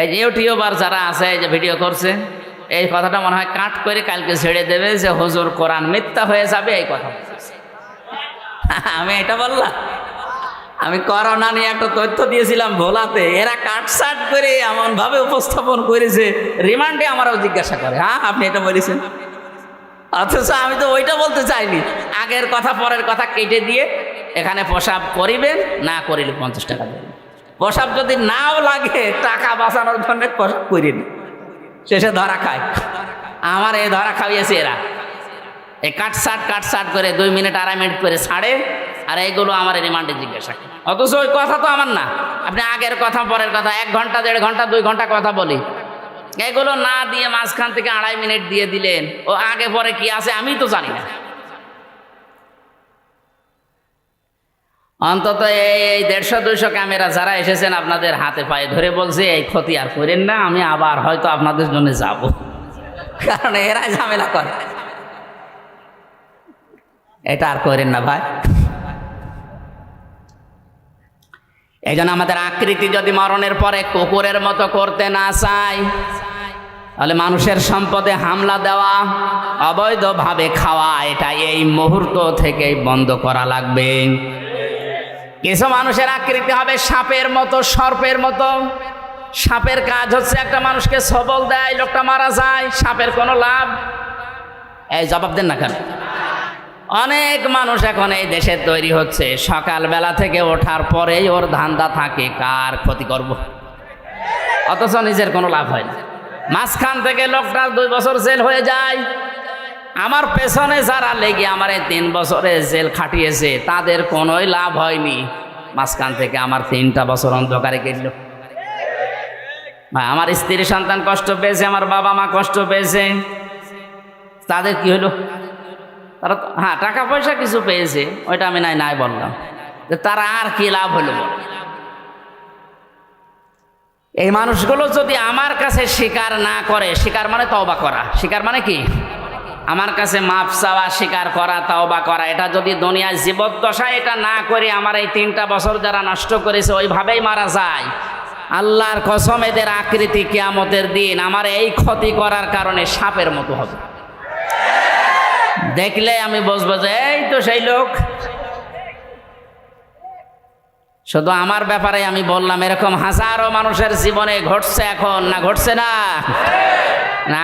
এই যে ইউটিউবার যারা আছে, এই যে ভিডিও করছে, এই কথাটা মনে হয় কাট করে কালকে ছেড়ে দেবে যে হুজুর কোরআন মিথ্যা হয়ে যাবে, এই কথা আমি এটা বললাম। আমি করোনা নিয়ে একটা তথ্য দিয়েছিলাম ভোলাতে, এরা কাটসাট করে এমন ভাবে উপস্থাপন করেছে, রিমান্ডে আমারও জিজ্ঞাসা করে হ্যাঁ আপনি এটা বলেছেন, অথচ আমি তো ওইটা বলতে চাইনি। আগের কথা পরের কথা কেটে দিয়ে এখানে প্রসাব করিবেন, না করিলে 50 টাকা দেবেন। প্রসাব যদি নাও লাগে টাকা বাঁচানোর জন্য প্রসাব করিনি, শেষে ধরা খায়। আমার এই ধরা খাইয়েছে এরা, এই কাটসাট করে 2 মিনিট 2.5 মিনিট করে ছাড়ে, আর এইগুলো আমার রিমান্ডে জিজ্ঞাসা করে। অথচ ওই কথা তো আমার না, আপনি আগের কথা পরের কথা, 1 ঘন্টা 1.5 ঘন্টা 2 ঘন্টা কথা বলি, এগুলো না দিয়ে মাঝখান থেকে 2.5 মিনিট দিয়ে দিলেন। ও আগে পরে কি আছে আমি তো জানি না। অন্তত এই 150-200 ক্যামেরা যারা এসেছেন আপনাদের হাতে পায়ে ধরে বলছে এই ক্ষতি আর করেন না, আমি আবার হয়তো আপনাদের জন্য যাব, কারণ এরাই ঝামেলা করে। এটা আর করেন না ভাই। এই জন্য আমাদের আকৃতি যদি মরণের পরে কুকুরের মতো করতে না চাই, তাহলে মানুষের সম্পদে হামলা দেওয়া, অবৈধভাবে খাওয়া, এটা এই মুহূর্ত থেকেই বন্ধ করা লাগবে। কিছু মানুষের আকৃতি হবে সাপের মতো, সর্পের মতো। সাপের কাজ হচ্ছে একটা মানুষকে সবল দেয়, লোকটা মারা যায়, সাপের কোনো লাভ। এই জবাব দেন না কেন? অনেক মানুষ এখন এই দেশে তৈরি হচ্ছে, সকালবেলা থেকে ওঠার পরেই ওর ধান্দা থাকে কার ক্ষতি করব, অথচ নিজের কোনো লাভ হয় না। মাঝখান থেকে লোকটার 2 বছর জেল হয়ে যায়। আমার পেছনে যারা লেগে আমার এই 3 বছরে জেল খাটিয়েছে তাদের কোনোই লাভ হয়নি। মাঝখান থেকে আমার 3টা বছর অন্ধকারে গেল। আমার স্ত্রী সন্তান কষ্ট পেয়েছে, আমার বাবা মা কষ্ট পেয়েছে, তাদের কি হলো? তারা হ্যাঁ টাকা পয়সা কিছু পেয়েছে, ওইটা আমি নাই বললাম, তারা আর কি লাভ হলো? এই মানুষগুলো যদি আমার কাছে স্বীকার না করে, স্বীকার মানে তওবা করা, স্বীকার মানে কি? আমার কাছে মাফ চাওয়া, স্বীকার করা, তওবা করা, এটা যদি দুনিয়ায় জীবদ্দশায় এটা না করে আমার এই 3টা বছর যারা নষ্ট করেছে ওইভাবেই মারা যায়, আল্লাহর কসম এদের আকৃতি কিয়ামতের দিন আমার এই ক্ষতি করার কারণে সাপের মতো হবে। দেখলে আমি বুঝবো যে এই তো সেই লোক। শুধু আমার ব্যাপারে আমি বললাম, এরকম হাজারো মানুষের জীবনে ঘটছে এখন, না ঘটছে না?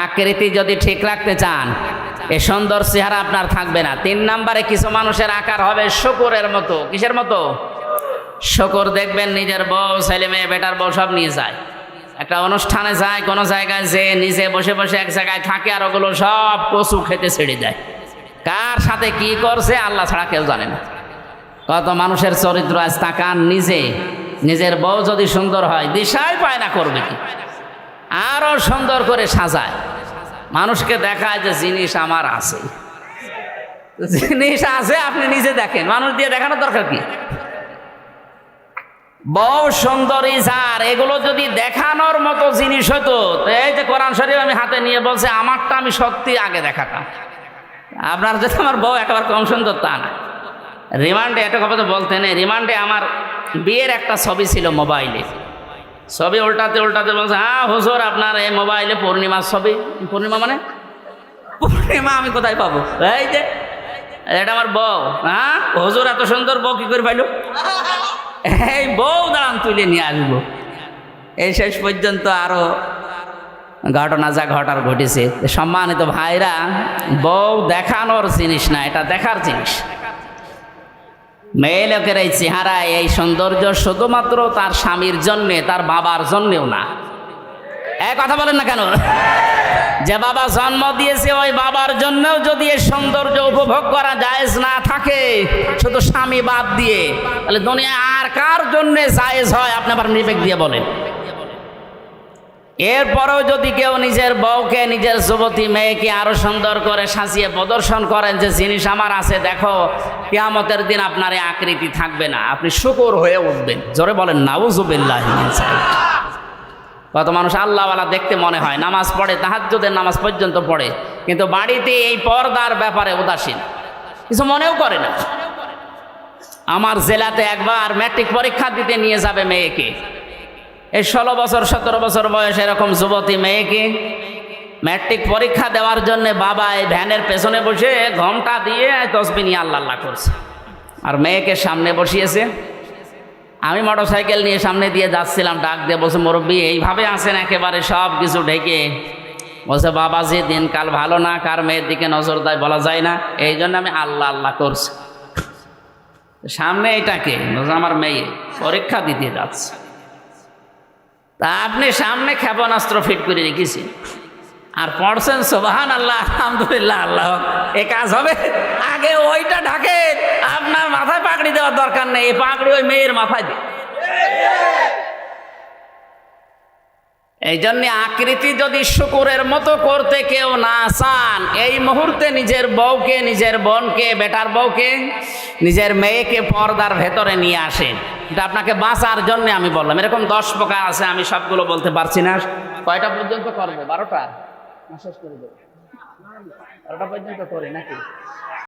আকৃতি যদি ঠিক রাখতে চান, এই সুন্দর চেহারা আপনার থাকবে না। 3 নম্বরে কিছু মানুষের আকার হবে শূকরের মতো। কিসের মতো? শূকর দেখবেন নিজের বউ, ছেলে মেয়ে, বেটার বউ সব নিয়ে যায়, একটা অনুষ্ঠানে যায়, কোনো জায়গায় যে নিজে বসে বসে এক জায়গায় থাকে, আর ওগুলো সব কচু খেতে ছেড়ে দেয়। কার সাথে কি করছে আল্লাহ ছাড়া কেউ জানে না। কত মানুষের চরিত্র আজ তাকান, নিজের বউ যদি সুন্দর হয় দিশাই পায় না করবে কি, আরো সুন্দর করে সাজায়, মানুষকে দেখায় যে জিনিস আমার আছে, জিনিস আছে, আপনি নিজে দেখেন, মানুষ দিয়ে দেখানোর দরকার কি? বউ সুন্দরী যার, এগুলো যদি দেখানোর মতো জিনিস হতো, এই যে কোরআন শরীফ আমি হাতে নিয়ে বলছে আমারটা আমি সত্যি আগে দেখাতাম। আপনার যদি আমার বউ একেবারে কম সুন্দর তা না। রিমান্ডে একটা কথা বলতে নেই, রিমান্ডে আমার বিয়ের একটা ছবি ছিল মোবাইলে, ছবি উল্টাতে বলছে হ্যাঁ হুজুর আপনার এই মোবাইলে পূর্ণিমার ছবি। পূর্ণিমা মানে পূর্ণিমা আমি কোথায় পাবো? এই যে এটা আমার বউ। হ্যাঁ হুজুর এত সুন্দর বউ কি করে পাইল? এই বউ দাঁড়ান তুলে নিয়ে আসবো। এই শেষ পর্যন্ত আরো ঘটনা যা ঘটার ঘটেছে। সম্মানিত ভাইরা, বউ দেখানোর জিনিস না, এটা দেখার জিনিস। মেয়ে লোকের এই চেহারা, এই সৌন্দর্য শুধুমাত্র তার স্বামীর জন্যে, তার বাবার জন্যেও না। এক কথা বলেন না কেন? যে বাবা জন্ম দিয়েছে ওই বাবার জন্যও যদি এই সৌন্দর্য উপভোগ করা জায়েজ না থাকে, শুধু স্বামী বাদ দিয়ে, তাহলে দুনিয়ায় আর কার জন্যে জায়েজ হয়? আপনি আবার বিবেক দিয়ে বলেন। এরপরেও যদি কেউ নিজের বউকে, নিজের যুবতী মেয়েকে আরো সুন্দর করে সাজিয়ে প্রদর্শন করেন যে জিনিস আমার আছে দেখো, কিয়ামতের দিন আপনার এই আকৃতি থাকবে না, আপনি শুকর হয়ে উঠবেন। জোরে বলেন নাউযুবিল্লাহি মিন যালিক। কত মানুষ আল্লাহওয়ালা দেখতে মনে হয়, নামাজ পড়ে, তাহাজ্জুদের নামাজ পর্যন্ত পড়ে, কিন্তু বাড়িতে এই পর্দার ব্যাপারে উদাসীন, কিছু মনেও করে না। আমার জেলাতে একবার ম্যাট্রিক পরীক্ষা দিতে নিয়ে যাবে মেয়েকে, এই 16 বছর 17 বছর বয়স এরকম যুবতী মেয়েকে ম্যাট্রিক পরীক্ষা দেওয়ার জন্য বাবা এই ভ্যানের পেছনে বসে ঘোমটা দিয়ে তসবিহ নিয়ে আল্লাহ আল্লাহ করছে, আর মেয়েকে সামনে বসিয়েছে। আমি মোটরসাইকেল নিয়ে সামনে দিয়ে যাচ্ছিলাম, ডাক দিয়ে বলছে মুরব্বী এইভাবে আছেন একেবারে সব কিছু ঢেকে? বলছে বাবাজি দিনকাল ভালো না, কার মেয়ের দিকে নজর দেয় বলা যায় না, এই জন্য আমি আল্লাহ আল্লাহ করছি। সামনে এটাকে বলছে আমার মেয়ে পরীক্ষা দিতে যাচ্ছে, তা আপনি সামনে ক্ষেপণাস্ত্র ফিট করে রেখেছি আর পড়ছেন সুবহান আল্লাহ আলহামদুলিল্লাহ আল্লাহ, এ কাজ হবে? আগে ওইটা ঢাকেন, আপনার মাথায় পাগড়ি দেওয়ার দরকার নেই, এই পাগড়ি ওই মেয়ের মাথায় দিন। এই জন্য আকৃতি যদি শুকুরের মতো করতে কেউ না চান, এই মুহূর্তে নিজের বউকে, নিজের বোনকে, বেটার বউকে, নিজের মেয়েকে পর্দার ভেতরে নিয়ে আসেন। এটা আপনাকে বাঁচার জন্য আমি বললাম। এরকম 10 প্রকার আছে, আমি সবগুলো বলতে পারছি না। কয়টা পর্যন্ত করবো? 12টা না শেষ করে দেবো? 12টা পর্যন্ত করি নাকি?